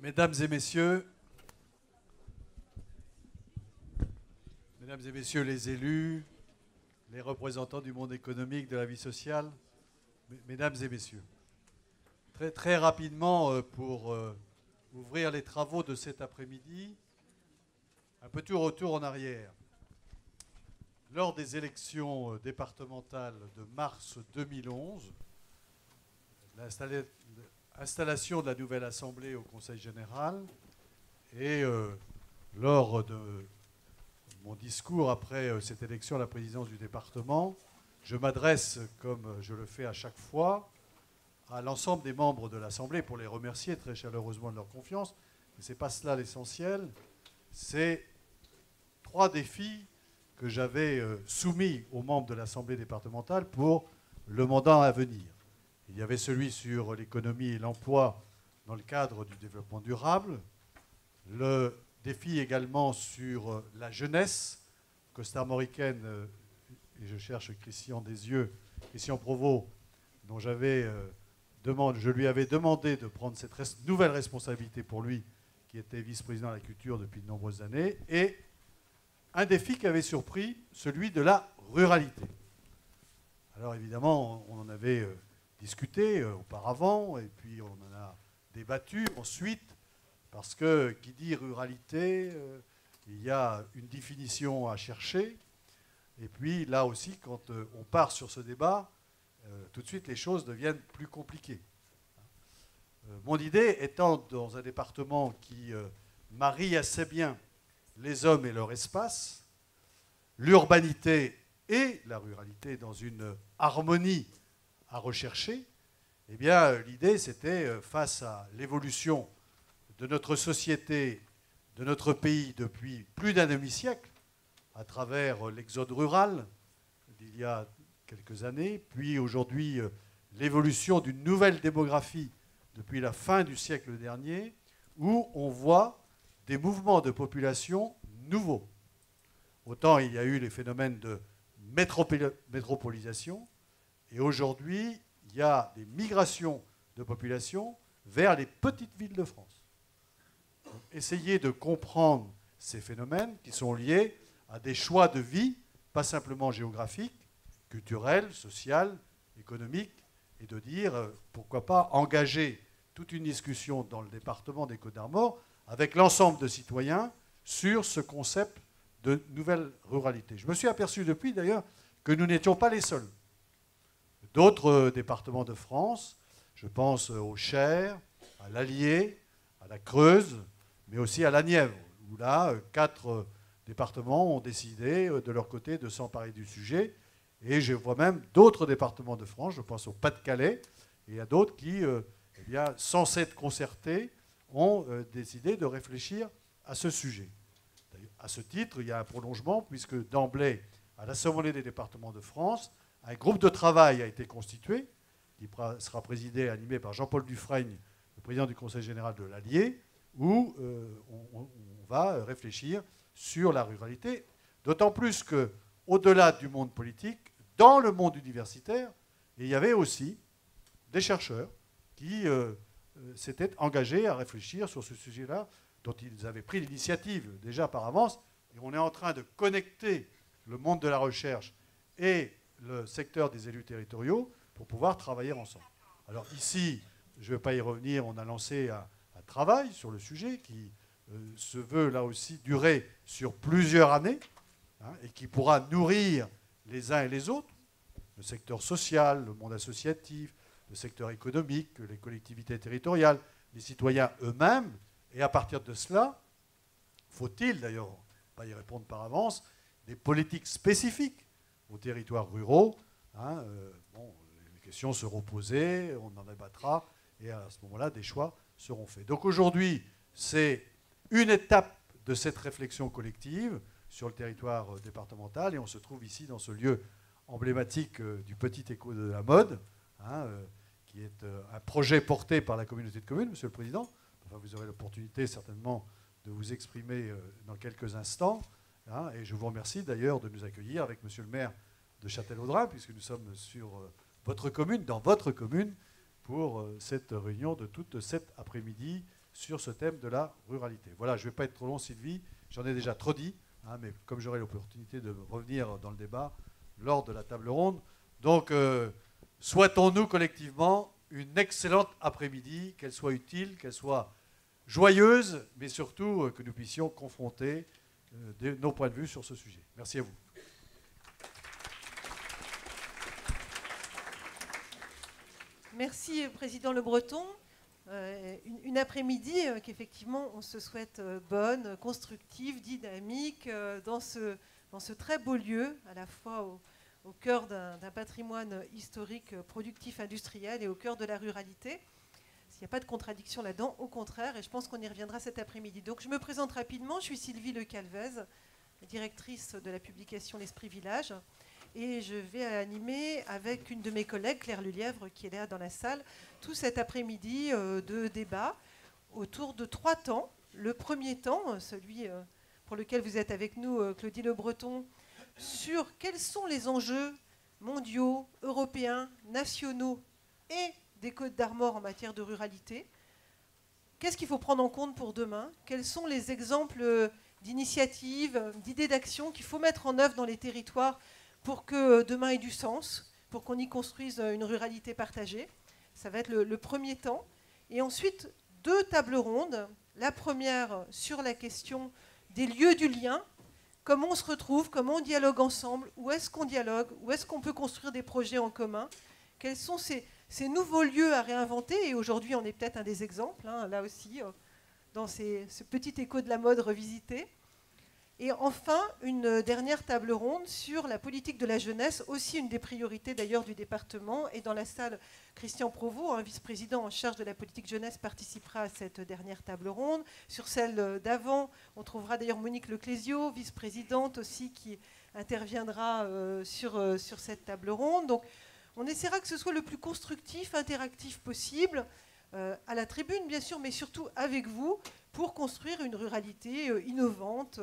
Mesdames et messieurs, les élus, les représentants du monde économique, de la vie sociale, mesdames et messieurs, très rapidement, pour ouvrir les travaux de cet après-midi, un petit retour en arrière. Lors des élections départementales de mars 2011, l'installation de la nouvelle Assemblée au Conseil général et lors de mon discours après cette élection à la présidence du département, je m'adresse, comme je le fais à chaque fois, à l'ensemble des membres de l'Assemblée pour les remercier très chaleureusement de leur confiance. Mais ce n'est pas cela l'essentiel. C'est 3 défis que j'avais soumis aux membres de l'Assemblée départementale pour le mandat à venir. Il y avait celui sur l'économie et l'emploi dans le cadre du développement durable, le défi également sur la jeunesse costarmoricaine, et je cherche Christian Provost, dont je lui avais demandé de prendre cette nouvelle responsabilité pour lui, qui était vice-président de la culture depuis de nombreuses années, et un défi qui avait surpris, celui de la ruralité. Alors évidemment, on en avait discuté auparavant, et puis on en a débattu ensuite, parce que qui dit ruralité, il y a une définition à chercher, et puis là aussi, quand on part sur ce débat, tout de suite les choses deviennent plus compliquées. Mon idée étant dans un département qui marie assez bien les hommes et leur espace, l'urbanité et la ruralité dans une harmonie à rechercher, eh bien, l'idée, c'était, face à l'évolution de notre société, de notre pays depuis plus d'un demi-siècle, à travers l'exode rural d'il y a quelques années, puis aujourd'hui l'évolution d'une nouvelle démographie depuis la fin du siècle dernier, où on voit des mouvements de population nouveaux. Autant il y a eu les phénomènes de métropolisation, et aujourd'hui, il y a des migrations de population vers les petites villes de France. Donc, essayez de comprendre ces phénomènes qui sont liés à des choix de vie, pas simplement géographiques, culturels, sociaux, économiques, et de dire, pourquoi pas engager toute une discussion dans le département des Côtes-d'Armor avec l'ensemble de citoyens sur ce concept de nouvelle ruralité. Je me suis aperçu depuis, d'ailleurs, que nous n'étions pas les seuls. D'autres départements de France, je pense au Cher, à l'Allier, à la Creuse, mais aussi à la Nièvre, où là, 4 départements ont décidé de leur côté de s'emparer du sujet. Et je vois même d'autres départements de France, je pense au Pas-de-Calais, et il y a d'autres qui, eh bien, sans s'être concertés, ont décidé de réfléchir à ce sujet. À ce titre, il y a un prolongement, puisque d'emblée, à l'Assemblée des départements de France, un groupe de travail a été constitué, qui sera présidé et animé par Jean-Paul Dufrègne, le président du Conseil général de l'Allier, où on va réfléchir sur la ruralité, d'autant plus qu'au-delà du monde politique, dans le monde universitaire, il y avait aussi des chercheurs qui s'étaient engagés à réfléchir sur ce sujet-là, dont ils avaient pris l'initiative déjà par avance, et on est en train de connecter le monde de la recherche et le secteur des élus territoriaux pour pouvoir travailler ensemble. Alors ici, je ne vais pas y revenir, on a lancé un travail sur le sujet qui se veut là aussi durer sur plusieurs années, et qui pourra nourrir les uns et les autres, le secteur social, le monde associatif, le secteur économique, les collectivités territoriales, les citoyens eux-mêmes. Et à partir de cela, faut-il d'ailleurs, pas y répondre par avance, des politiques spécifiques aux territoires ruraux. Les questions seront posées, on en débattra, et à ce moment-là, des choix seront faits. Donc aujourd'hui, c'est une étape de cette réflexion collective sur le territoire départemental, et on se trouve ici dans ce lieu emblématique du Petit Écho de la Mode, qui est un projet porté par la communauté de communes, Monsieur le Président. Enfin, vous aurez l'opportunité certainement de vous exprimer dans quelques instants. Et je vous remercie d'ailleurs de nous accueillir avec Monsieur le maire de Châtellerault, puisque nous sommes sur votre commune, dans votre commune, pour cette réunion de toute cet après-midi sur ce thème de la ruralité. Voilà, je ne vais pas être trop long, Sylvie, j'en ai déjà trop dit, hein, mais comme j'aurai l'opportunité de revenir dans le débat lors de la table ronde, donc souhaitons-nous collectivement une excellente après-midi, qu'elle soit utile, qu'elle soit joyeuse, mais surtout que nous puissions confronter nos points de vue sur ce sujet. Merci à vous. Merci, Président Le Breton. Une après-midi qu'effectivement on se souhaite bonne, constructive, dynamique, dans ce très beau lieu, à la fois au cœur d'un patrimoine historique, productif, industriel et au cœur de la ruralité. Il n'y a pas de contradiction là-dedans, au contraire, et je pense qu'on y reviendra cet après-midi. Donc je me présente rapidement, je suis Sylvie Le Calvez, directrice de la publication L'Esprit Village, et je vais animer avec une de mes collègues, Claire Lelièvre, qui est là dans la salle, tout cet après-midi de débat autour de 3 temps. Le premier temps, celui pour lequel vous êtes avec nous, Claudie Le Breton, sur quels sont les enjeux mondiaux, européens, nationaux et des Côtes d'Armor en matière de ruralité. Qu'est-ce qu'il faut prendre en compte pour demain? Quels sont les exemples d'initiatives, d'idées d'action qu'il faut mettre en œuvre dans les territoires pour que demain ait du sens, pour qu'on y construise une ruralité partagée? Ça va être le premier temps. Et ensuite, 2 tables rondes. La première sur la question des lieux du lien. Comment on se retrouve, comment on dialogue ensemble, où est-ce qu'on dialogue, où est-ce qu'on peut construire des projets en commun, quels sont ces nouveaux lieux à réinventer, et aujourd'hui on est peut-être un des exemples, hein, là aussi, dans ce petit écho de la mode revisité. Et enfin, une dernière table ronde sur la politique de la jeunesse, aussi une des priorités d'ailleurs du département. Et dans la salle, Christian Provost, un vice-président en charge de la politique jeunesse, participera à cette dernière table ronde. Sur celle d'avant, on trouvera d'ailleurs Monique Leclésio, vice-présidente aussi, qui interviendra sur cette table ronde. Donc, on essaiera que ce soit le plus constructif, interactif possible, à la tribune bien sûr, mais surtout avec vous, pour construire une ruralité innovante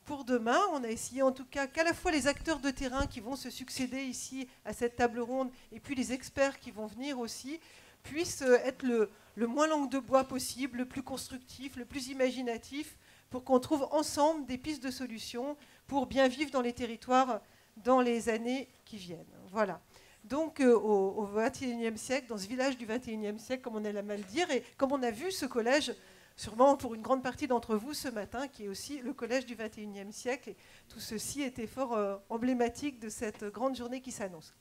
pour demain. On a essayé en tout cas qu'à la fois les acteurs de terrain qui vont se succéder ici à cette table ronde, et puis les experts qui vont venir aussi, puissent être le moins langue de bois possible, le plus constructif, le plus imaginatif, pour qu'on trouve ensemble des pistes de solutions pour bien vivre dans les territoires dans les années qui viennent. Voilà. Donc au XXIe siècle, dans ce village du XXIe siècle, comme on aime à le dire, et comme on a vu ce collège, sûrement pour une grande partie d'entre vous ce matin, qui est aussi le collège du XXIe siècle, et tout ceci était fort emblématique de cette grande journée qui s'annonce.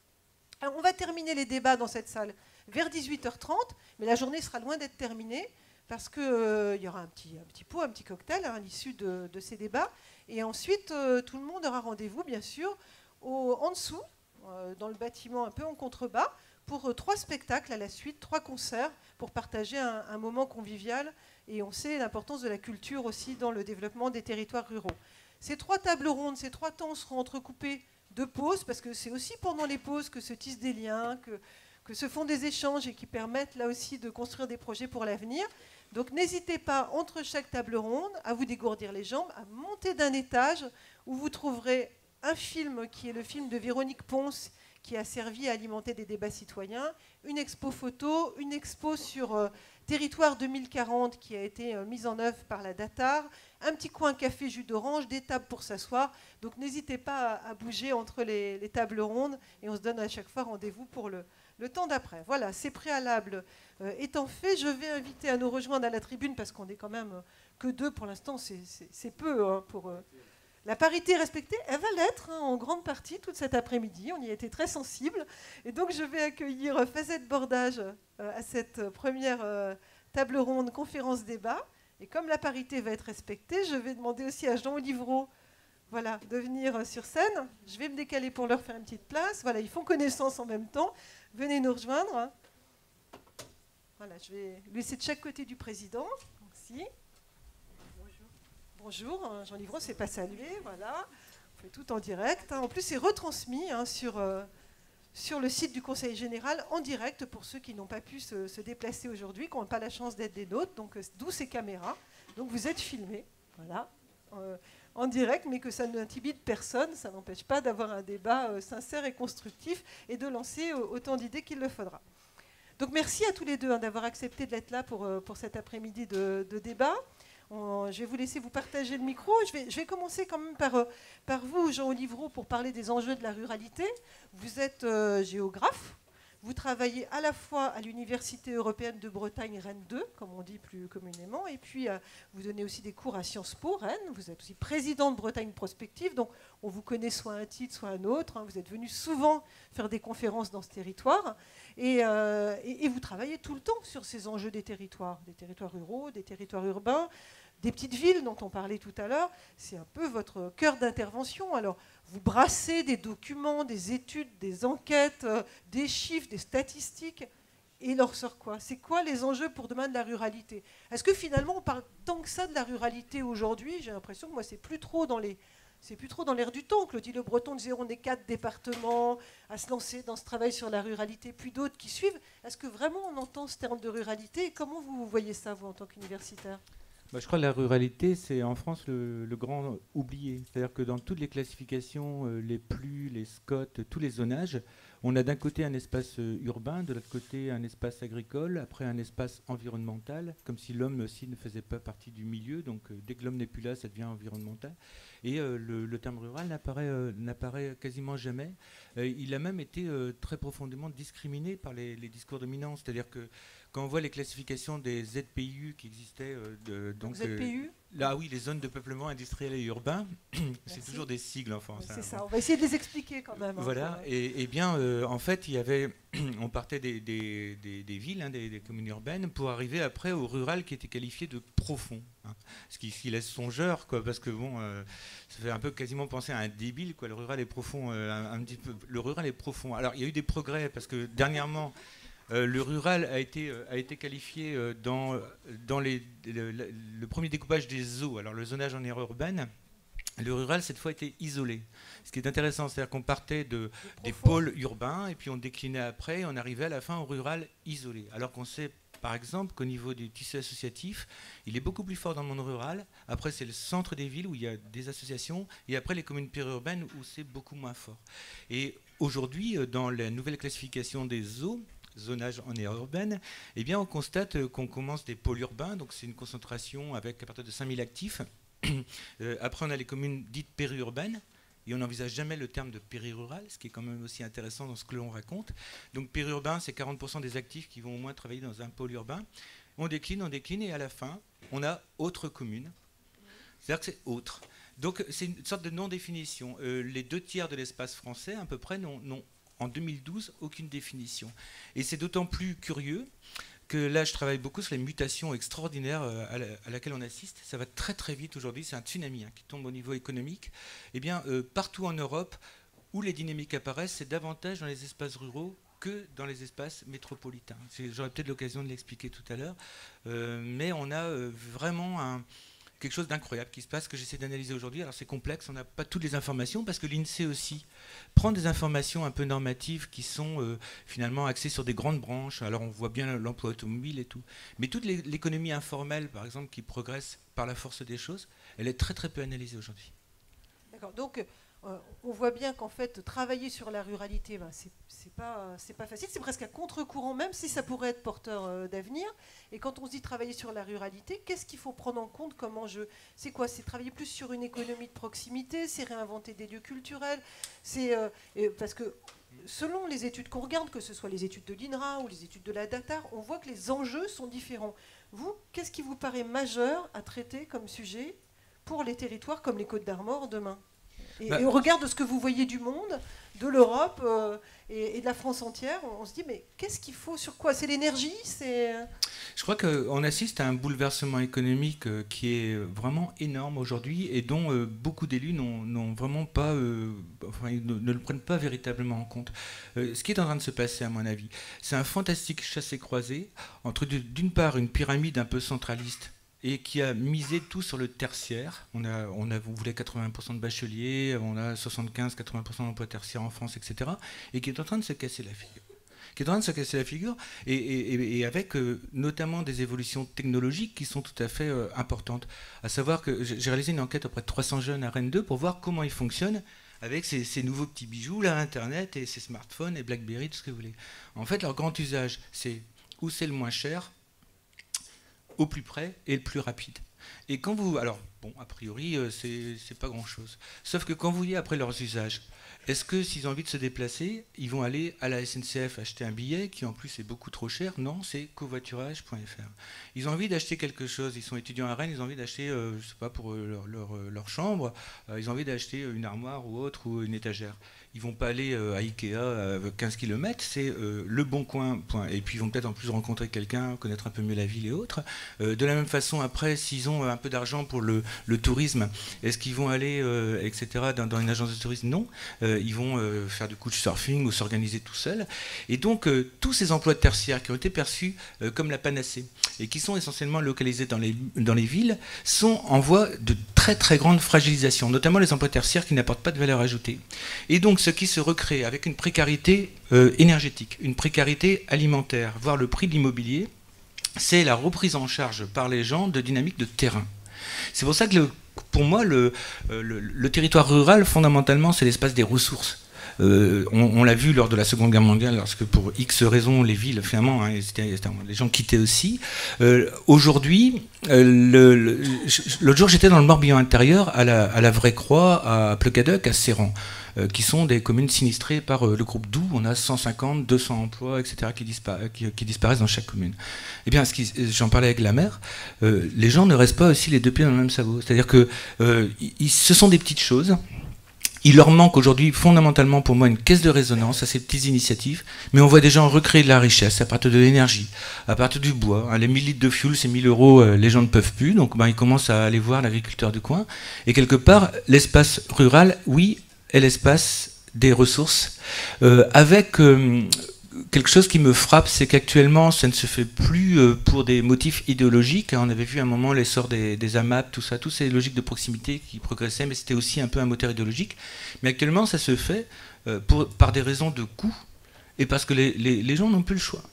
Alors, on va terminer les débats dans cette salle vers 18h30, mais la journée sera loin d'être terminée, parce qu'il y aura un petit pot, un petit cocktail à l'issue de ces débats, et ensuite tout le monde aura rendez-vous, bien sûr, en dessous, dans le bâtiment un peu en contrebas, pour 3 spectacles à la suite, 3 concerts, pour partager un moment convivial. Et on sait l'importance de la culture aussi dans le développement des territoires ruraux. Ces 3 tables rondes, ces 3 temps seront entrecoupés de pauses, parce que c'est aussi pendant les pauses que se tissent des liens, que se font des échanges et qui permettent là aussi de construire des projets pour l'avenir. Donc n'hésitez pas, entre chaque table ronde, à vous dégourdir les jambes, à monter d'un étage où vous trouverez un film qui est le film de Véronique Ponce, qui a servi à alimenter des débats citoyens, une expo photo, une expo sur Territoire 2040 qui a été mise en œuvre par la DATAR, un petit coin café jus d'orange, des tables pour s'asseoir. Donc n'hésitez pas à bouger entre les tables rondes, et on se donne à chaque fois rendez-vous pour le temps d'après. Voilà, ces préalables étant faits, je vais inviter à nous rejoindre à la tribune, parce qu'on n'est quand même que 2 pour l'instant, c'est peu hein, pour... La parité respectée, elle va l'être hein, en grande partie toute cet après-midi. On y a été très sensible. Et donc, je vais accueillir Fazette Bordage à cette première table ronde conférence-débat. Et comme la parité va être respectée, je vais demander aussi à Jean Olivreau de venir sur scène. Je vais me décaler pour leur faire une petite place. Voilà, ils font connaissance en même temps. Venez nous rejoindre. Voilà, je vais laisser de chaque côté du président. Merci. Bonjour, Jean Livreau, c'est pas salué, voilà. On fait tout en direct. En plus, c'est retransmis sur le site du Conseil général, en direct, pour ceux qui n'ont pas pu se déplacer aujourd'hui, qui n'ont pas la chance d'être des nôtres, donc d'où ces caméras. Donc vous êtes filmés, voilà, en direct, mais que ça n'intimide personne, ça n'empêche pas d'avoir un débat sincère et constructif, et de lancer autant d'idées qu'il le faudra. Donc merci à tous les deux d'avoir accepté d'être là pour cet après-midi de débat. Je vais vous laisser vous partager le micro. Je vais commencer quand même par vous, Jean Olivreau, pour parler des enjeux de la ruralité. Vous êtes géographe. Vous travaillez à la fois à l'Université européenne de Bretagne Rennes 2, comme on dit plus communément, et puis vous donnez aussi des cours à Sciences Po Rennes. Vous êtes aussi président de Bretagne Prospective, donc on vous connaît soit un titre, soit un autre. Hein. Vous êtes venu souvent faire des conférences dans ce territoire, et vous travaillez tout le temps sur ces enjeux des territoires ruraux, des territoires urbains, des petites villes dont on parlait tout à l'heure. C'est un peu votre cœur d'intervention. Alors, vous brassez des documents, des études, des enquêtes, des chiffres, des statistiques. Et il en ressort quoi? C'est quoi les enjeux pour demain de la ruralité? Est-ce que finalement, on parle tant que ça de la ruralité aujourd'hui? J'ai l'impression que moi, c'est plus trop dans l'air du temps. Clotilde Le Breton disait on est 4 départements à se lancer dans ce travail sur la ruralité, puis d'autres qui suivent. Est-ce que vraiment on entend ce terme de ruralité? Et comment vous voyez ça, vous, en tant qu'universitaire? Je crois que la ruralité, c'est en France le grand oublié. C'est-à-dire que dans toutes les classifications, les PLU, les SCOT, tous les zonages, on a d'un côté un espace urbain, de l'autre côté un espace agricole, après un espace environnemental, comme si l'homme aussi ne faisait pas partie du milieu. Donc dès que l'homme n'est plus là, ça devient environnemental. Et le terme rural n'apparaît quasiment jamais. Il a même été très profondément discriminé par les discours dominants. C'est-à-dire que quand on voit les classifications des ZPU qui existaient... donc ZPU là, oui, les zones de peuplement industriel et urbain, c'est toujours des sigles, enfin. C'est ça, on va essayer de les expliquer quand même. Voilà, hein, et bien, en fait, il y avait, on partait des villes, hein, des communes urbaines, pour arriver après au rural qui était qualifié de profond. Hein, ce qui laisse songeur, quoi, parce que bon, ça fait un peu quasiment penser à un débile, quoi. Le rural est profond, un petit peu. Le rural est profond. Alors, il y a eu des progrès, parce que dernièrement... le rural a été qualifié dans le premier découpage des zones. Alors le zonage en aire urbaine, le rural cette fois était isolé. Ce qui est intéressant, c'est-à-dire qu'on partait des pôles urbains et puis on déclinait après et on arrivait à la fin au rural isolé. Alors qu'on sait par exemple qu'au niveau du tissu associatif, il est beaucoup plus fort dans le monde rural. Après c'est le centre des villes où il y a des associations et après les communes périurbaines où c'est beaucoup moins fort. Et aujourd'hui, dans la nouvelle classification des zones, zonage en aire urbaine, eh bien on constate qu'on commence des pôles urbains, donc c'est une concentration avec à partir de 5000 actifs. Après on a les communes dites périurbaines, et on n'envisage jamais le terme de périrural, ce qui est quand même aussi intéressant dans ce que l'on raconte. Donc périurbain, c'est 40% des actifs qui vont au moins travailler dans un pôle urbain. On décline, et à la fin, on a autre commune. C'est-à-dire que c'est autre. Donc c'est une sorte de non-définition. Les 2/3 de l'espace français, à peu près, n'ont en 2012, aucune définition. Et c'est d'autant plus curieux que là, je travaille beaucoup sur les mutations extraordinaires à laquelle on assiste. Ça va très très vite aujourd'hui, c'est un tsunami qui tombe au niveau économique. Eh bien, partout en Europe, où les dynamiques apparaissent, c'est davantage dans les espaces ruraux que dans les espaces métropolitains. J'aurai peut-être l'occasion de l'expliquer tout à l'heure. Mais on a vraiment quelque chose d'incroyable qui se passe, que j'essaie d'analyser aujourd'hui. Alors c'est complexe, on n'a pas toutes les informations, parce que l'INSEE aussi prend des informations un peu normatives qui sont finalement axées sur des grandes branches. Alors on voit bien l'emploi automobile et tout. Mais toute l'économie informelle, par exemple, qui progresse par la force des choses, elle est très très peu analysée aujourd'hui. D'accord, donc on voit bien qu'en fait, travailler sur la ruralité, c'est pas facile, c'est presque à contre-courant, même si ça pourrait être porteur d'avenir. Et quand on se dit travailler sur la ruralité, qu'est-ce qu'il faut prendre en compte comme enjeu? C'est quoi? C'est travailler plus sur une économie de proximité, c'est réinventer des lieux culturels, parce que selon les études qu'on regarde, que ce soit les études de l'INRA ou les études de la DATAR, on voit que les enjeux sont différents. Vous, qu'est-ce qui vous paraît majeur à traiter comme sujet pour les territoires comme les Côtes d'Armor demain? Et au regard de ce que vous voyez du monde, de l'Europe et de la France entière, on se dit, mais qu'est-ce qu'il faut? Sur quoi? C'est l'énergie? Je crois qu'on assiste à un bouleversement économique qui est vraiment énorme aujourd'hui et dont beaucoup d'élus n'ont vraiment pas, ne le prennent pas véritablement en compte. Ce qui est en train de se passer, à mon avis, c'est un fantastique chassé-croisé entre, d'une part, une pyramide un peu centraliste, et qui a misé tout sur le tertiaire. On voulait 80% de bacheliers, on a 75-80% d'emplois tertiaires en France, etc. Et qui est en train de se casser la figure. Et avec notamment des évolutions technologiques qui sont tout à fait importantes. À savoir que j'ai réalisé une enquête auprès de 300 jeunes à Rennes 2 pour voir comment ils fonctionnent avec ces nouveaux petits bijoux, là, Internet et ces smartphones et BlackBerry, tout ce que vous voulez. En fait, leur grand usage, c'est où c'est le moins cher, au plus près et le plus rapide. Et quand vous... Alors, bon, a priori, c'est pas grand-chose. Sauf que quand vous voyez après leurs usages, est-ce que s'ils ont envie de se déplacer, ils vont aller à la SNCF acheter un billet qui en plus est beaucoup trop cher? Non, c'est covoiturage.fr. Ils ont envie d'acheter quelque chose, ils sont étudiants à Rennes, ils ont envie d'acheter, je sais pas, pour leur chambre, ils ont envie d'acheter une armoire ou autre ou une étagère. Ils vont pas aller à Ikea à 15 km, c'est leboncoin. Et puis ils vont peut-être en plus rencontrer quelqu'un, connaître un peu mieux la ville et autres. De la même façon, après, s'ils ont un peu d'argent pour le tourisme, est-ce qu'ils vont aller, etc., dans une agence de tourisme? Non. Ils vont faire du couchsurfing ou s'organiser tout seuls. Et donc, tous ces emplois tertiaires qui ont été perçus comme la panacée et qui sont essentiellement localisés dans les villes sont en voie de très très grande fragilisation, notamment les emplois tertiaires qui n'apportent pas de valeur ajoutée. Et donc, ce qui se recrée avec une précarité énergétique, une précarité alimentaire, voire le prix de l'immobilier, c'est la reprise en charge par les gens de dynamiques de terrain. C'est pour ça que, pour moi, le territoire rural, fondamentalement, c'est l'espace des ressources. On l'a vu lors de la Seconde Guerre mondiale, lorsque pour X raisons, les villes, finalement, hein, les gens quittaient aussi. Aujourd'hui, l'autre jour, j'étais dans le Morbihan intérieur, à la Vraie Croix, à Plecadoc, à Serran, qui sont des communes sinistrées par le groupe Doux. On a 150, 200 emplois, etc., qui disparaissent dans chaque commune. Eh bien, j'en parlais avec la maire, les gens ne restent pas aussi les deux pieds dans le même sabot. C'est-à-dire que ce sont des petites choses. Il leur manque aujourd'hui fondamentalement pour moi une caisse de résonance à ces petites initiatives, mais on voit des gens recréer de la richesse à partir de l'énergie, à partir du bois. Hein, les 1000 litres de fuel, c'est 1000 €, les gens ne peuvent plus, donc ils commencent à aller voir l'agriculteur du coin. Et quelque part, l'espace rural, oui, est l'espace des ressources, avec quelque chose qui me frappe, c'est qu'actuellement, ça ne se fait plus pour des motifs idéologiques. On avait vu à un moment l'essor des AMAP, tout ça, toutes ces logiques de proximité qui progressaient, mais c'était aussi un peu un moteur idéologique. Mais actuellement, ça se fait par des raisons de coût et parce que les gens n'ont plus le choix.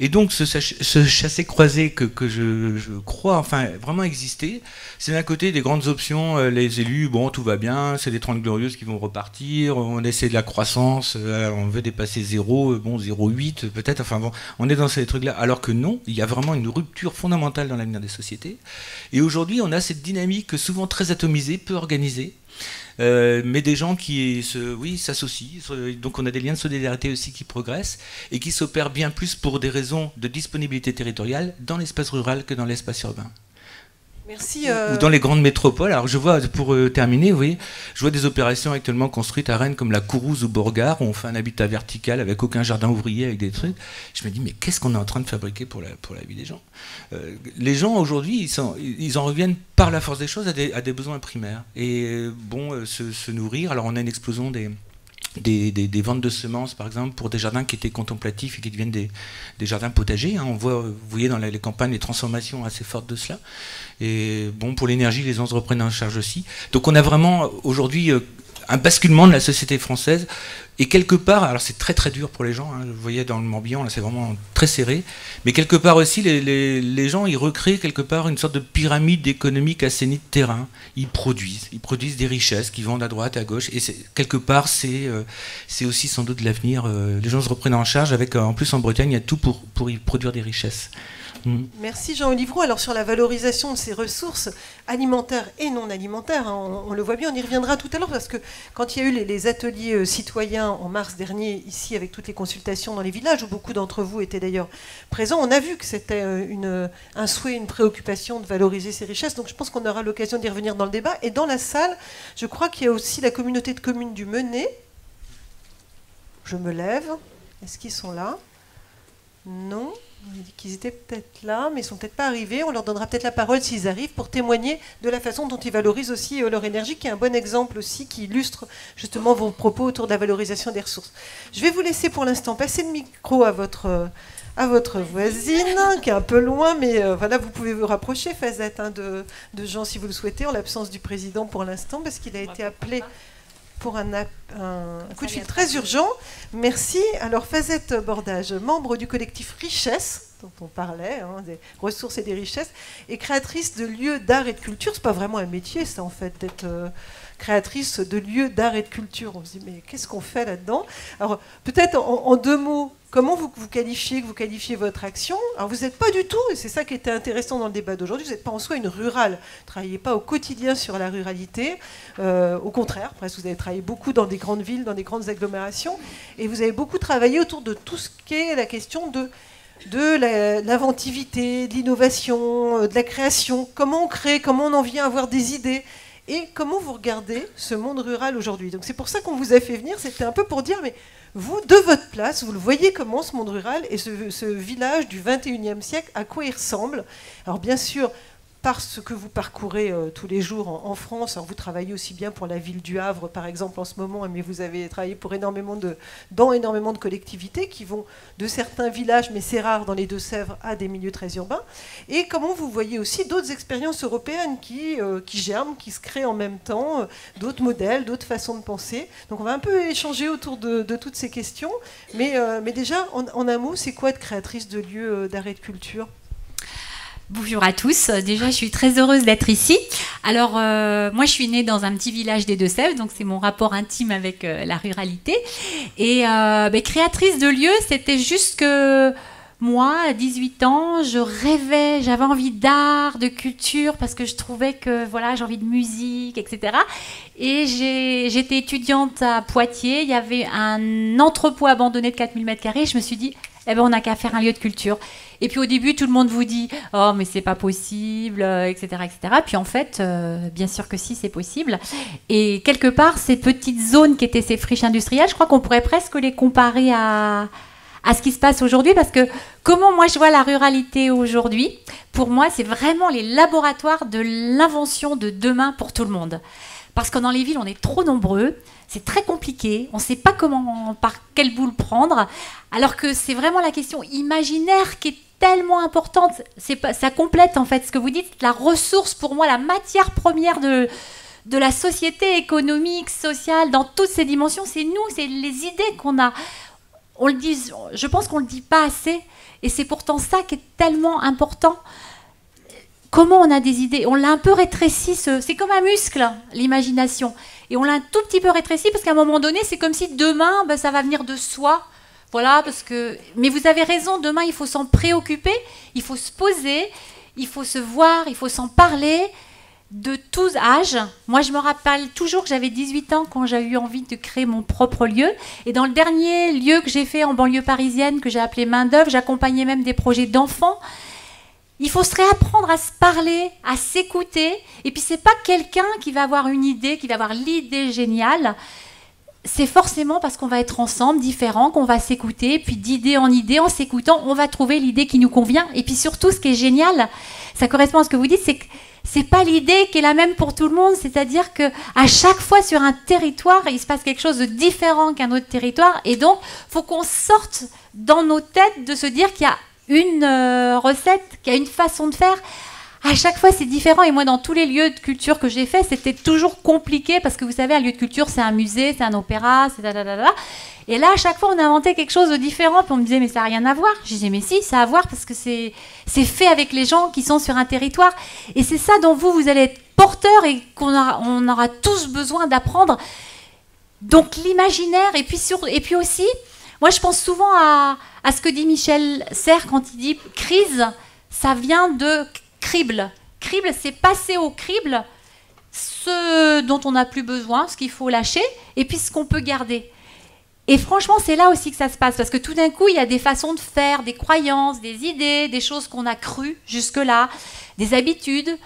Et donc, ce chassé-croisé que je crois enfin vraiment exister, c'est d'un côté des grandes options, les élus, bon, tout va bien, c'est les 30 glorieuses qui vont repartir, on essaie de la croissance, on veut dépasser 0, bon, 0,8 peut-être, enfin bon, on est dans ces trucs-là. Alors que non, il y a vraiment une rupture fondamentale dans l'avenir des sociétés. Et aujourd'hui, on a cette dynamique souvent très atomisée, peu organisée, mais des gens qui s'associent. Donc on a des liens de solidarité aussi qui progressent et qui s'opèrent bien plus pour des raisons de disponibilité territoriale dans l'espace rural que dans l'espace urbain. Merci. Ou dans les grandes métropoles. Alors je vois, pour terminer, vous voyez, je vois des opérations actuellement construites à Rennes comme la Kourouse ou Borgard, où on fait un habitat vertical avec aucun jardin ouvrier, avec des trucs. Je me dis, mais qu'est-ce qu'on est en train de fabriquer pour la vie des gens? Les gens aujourd'hui, ils en reviennent par la force des choses à des besoins primaires. Et bon, se nourrir. Alors on a une explosion des ventes de semences, par exemple, pour des jardins qui étaient contemplatifs et qui deviennent des jardins potagers. Hein. On voit, vous voyez dans les campagnes, les transformations assez fortes de cela. Et bon, pour l'énergie, les gens se reprennent en charge aussi. Donc on a vraiment aujourd'hui un basculement de la société française. Et quelque part, alors c'est très très dur pour les gens, hein, vous voyez dans le Morbihan, là c'est vraiment très serré, mais quelque part aussi, les gens, ils recréent quelque part une sorte de pyramide économique assainie de terrain. Ils produisent des richesses qu'ils vendent à droite, à gauche, et quelque part, c'est aussi sans doute l'avenir. Les gens se reprennent en charge, avec en plus en Bretagne, il y a tout pour y produire des richesses. Merci Jean Olivreau. Alors sur la valorisation de ces ressources alimentaires et non alimentaires, hein, on le voit bien, on y reviendra tout à l'heure, parce que quand il y a eu les ateliers citoyens en mars dernier, ici avec toutes les consultations dans les villages, où beaucoup d'entre vous étaient d'ailleurs présents, on a vu que c'était un souhait, une préoccupation de valoriser ces richesses. Donc je pense qu'on aura l'occasion d'y revenir dans le débat. Et dans la salle, je crois qu'il y a aussi la communauté de communes du Menet. Je me lève. Est-ce qu'ils sont là? Non. On a dit qu'ils étaient peut-être là, mais ils ne sont peut-être pas arrivés. On leur donnera peut-être la parole s'ils arrivent pour témoigner de la façon dont ils valorisent aussi leur énergie, qui est un bon exemple aussi, qui illustre justement vos propos autour de la valorisation des ressources. Je vais vous laisser pour l'instant passer le micro à votre voisine, qui est un peu loin, mais voilà, vous pouvez vous rapprocher, Fazette, hein, de Jean, si vous le souhaitez, en l'absence du président pour l'instant, parce qu'il a été appelé pour un coup de fil très urgent. Merci. Alors, Fazette Bordage, membre du collectif Richesse, dont on parlait, hein, des ressources et des richesses, et créatrice de lieux d'art et de culture. C'est pas vraiment un métier, ça, en fait, d'être créatrice de lieux d'art et de culture. On se dit, mais qu'est-ce qu'on fait là-dedans? Alors, peut-être en 2 mots, comment vous qualifiez votre action? Alors, vous n'êtes pas du tout, et c'est ça qui était intéressant dans le débat d'aujourd'hui, vous n'êtes pas en soi une rurale. Vous ne travaillez pas au quotidien sur la ruralité. Au contraire, presque, vous avez travaillé beaucoup dans des grandes villes, dans des grandes agglomérations, et vous avez beaucoup travaillé autour de tout ce qui est la question de l'inventivité, de l'innovation, de la création. Comment on crée, comment on en vient à avoir des idées. Et comment vous regardez ce monde rural aujourd'hui? Donc c'est pour ça qu'on vous a fait venir, c'était un peu pour dire, mais vous, de votre place, vous le voyez comment ce monde rural et ce village du 21e siècle, à quoi il ressemble? Alors bien sûr, par ce que vous parcourez tous les jours en France, alors vous travaillez aussi bien pour la ville du Havre, par exemple, en ce moment, mais vous avez travaillé pour dans énormément de collectivités qui vont de certains villages, mais c'est rare dans les Deux-Sèvres, à des milieux très urbains. Et comment vous voyez aussi d'autres expériences européennes qui germent, qui se créent en même temps, d'autres modèles, d'autres façons de penser. Donc on va un peu échanger autour de toutes ces questions. Mais déjà, en un mot, c'est quoi être créatrice de lieux d'art et de culture ? Bonjour à tous. Déjà, je suis très heureuse d'être ici. Alors, moi, je suis née dans un petit village des Deux-Sèvres, donc c'est mon rapport intime avec la ruralité. Et créatrice de lieux, c'était juste que moi, à 18 ans, je rêvais, j'avais envie d'art, de culture, parce que je trouvais que, voilà, j'ai envie de musique, etc. Et j'étais étudiante à Poitiers. Il y avait un entrepôt abandonné de 4000 m². Je me suis dit, eh ben, on n'a qu'à faire un lieu de culture. Et puis au début, tout le monde vous dit « Oh, mais c'est pas possible, etc. etc. » Puis en fait, bien sûr que si, c'est possible. Et quelque part, ces petites zones qui étaient ces friches industrielles, je crois qu'on pourrait presque les comparer à ce qui se passe aujourd'hui. Parce que comment moi je vois la ruralité aujourd'hui, pour moi, c'est vraiment les laboratoires de l'invention de demain pour tout le monde. Parce que dans les villes, on est trop nombreux. C'est très compliqué, on ne sait pas par quelle boule prendre, alors que c'est vraiment la question imaginaire qui est tellement importante. Ça complète en fait ce que vous dites, la ressource pour moi, la matière première de la société économique, sociale, dans toutes ses dimensions, c'est nous, c'est les idées qu'on a. Je pense qu'on ne le dit pas assez, et c'est pourtant ça qui est tellement important. Comment on a des idées? On l'a un peu rétréci, c'est comme un muscle, l'imagination. Et on l'a un tout petit peu rétréci parce qu'à un moment donné, c'est comme si demain, ça va venir de soi. Voilà, mais vous avez raison, demain, il faut s'en préoccuper, il faut se poser, il faut se voir, il faut s'en parler de tous âges. Moi, je me rappelle toujours que j'avais 18 ans quand j'ai eu envie de créer mon propre lieu. Et dans le dernier lieu que j'ai fait en banlieue parisienne, que j'ai appelé Main d'œuvre, j'accompagnais même des projets d'enfants. Il faut se réapprendre à se parler, à s'écouter. Et puis, c'est pas quelqu'un qui va avoir une idée, qui va avoir l'idée géniale. C'est forcément parce qu'on va être ensemble, différents, qu'on va s'écouter. Puis, d'idée en idée, en s'écoutant, on va trouver l'idée qui nous convient. Et puis, surtout, ce qui est génial, ça correspond à ce que vous dites, c'est que c'est pas l'idée qui est la même pour tout le monde. C'est-à-dire qu'à chaque fois, sur un territoire, il se passe quelque chose de différent qu'un autre territoire. Et donc, il faut qu'on sorte dans nos têtes de se dire qu'il y a une recette, qu'il y a une façon de faire. À chaque fois, c'est différent. Et moi, dans tous les lieux de culture que j'ai fait, c'était toujours compliqué parce que vous savez, un lieu de culture, c'est un musée, c'est un opéra, c'est da. Et là, à chaque fois, on inventait quelque chose de différent. Puis on me disait, mais ça n'a rien à voir. Je disais, mais si, ça a à voir parce que c'est fait avec les gens qui sont sur un territoire. Et c'est ça dont vous allez être porteur et on aura tous besoin d'apprendre. Donc, l'imaginaire. Et puis aussi, moi, je pense souvent à ce que dit Michel Serres quand il dit crise, ça vient de crible. Crible, c'est passer au crible ce dont on n'a plus besoin, ce qu'il faut lâcher, et puis ce qu'on peut garder. Et franchement, c'est là aussi que ça se passe, parce que tout d'un coup, il y a des façons de faire, des croyances, des idées, des choses qu'on a crues jusque-là, des habitudes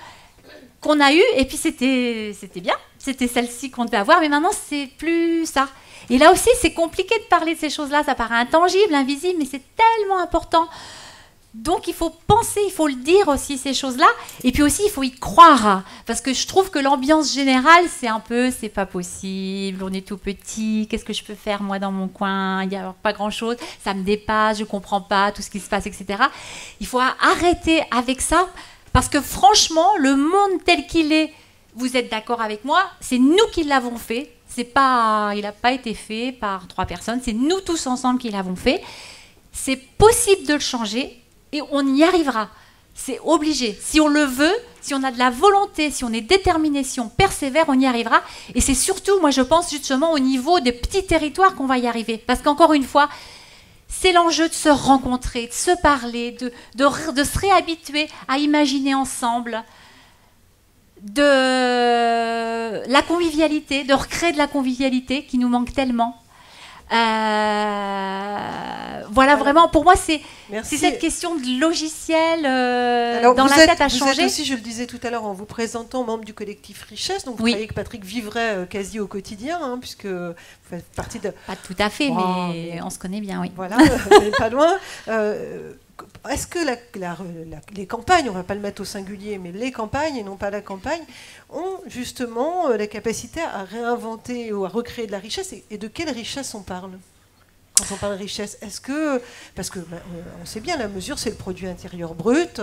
qu'on a eues, et puis c'était bien, c'était celle-ci qu'on devait avoir, mais maintenant, c'est plus ça. Et là aussi, c'est compliqué de parler de ces choses-là. Ça paraît intangible, invisible, mais c'est tellement important. Donc, il faut penser, il faut le dire aussi, ces choses-là. Et puis aussi, il faut y croire. Parce que je trouve que l'ambiance générale, c'est un peu, c'est pas possible, on est tout petit, qu'est-ce que je peux faire, moi, dans mon coin? Il n'y a pas grand-chose, ça me dépasse, je comprends pas tout ce qui se passe, etc. Il faut arrêter avec ça. Parce que franchement, le monde tel qu'il est, vous êtes d'accord avec moi, c'est nous qui l'avons fait. Il n'a pas été fait par 3 personnes, c'est nous tous ensemble qui l'avons fait. C'est possible de le changer, et on y arrivera. C'est obligé. Si on le veut, si on a de la volonté, si on est déterminé, si on persévère, on y arrivera. Et c'est surtout, moi je pense justement au niveau des petits territoires qu'on va y arriver. Parce qu'encore une fois, c'est l'enjeu de se rencontrer, de se parler, de se réhabituer à imaginer ensemble, de la convivialité, de recréer de la convivialité qui nous manque tellement. Voilà, vraiment, pour moi, c'est cette question de logiciel dans la tête à changer. Vous êtes aussi, je le disais tout à l'heure en vous présentant, membre du collectif Richesse, donc vous travaillez avec Patrick Vivray quasi au quotidien, hein, puisque vous faites partie de... Pas tout à fait, mais on se connaît bien, oui. Voilà, mais pas loin. Est-ce que les campagnes, on ne va pas le mettre au singulier, mais les campagnes, et non pas la campagne, ont justement la capacité à réinventer ou à recréer de la richesse, et de quelle richesse on parle quand on parle de richesse? Est-ce que, parce que on sait bien, la mesure, c'est le produit intérieur brut,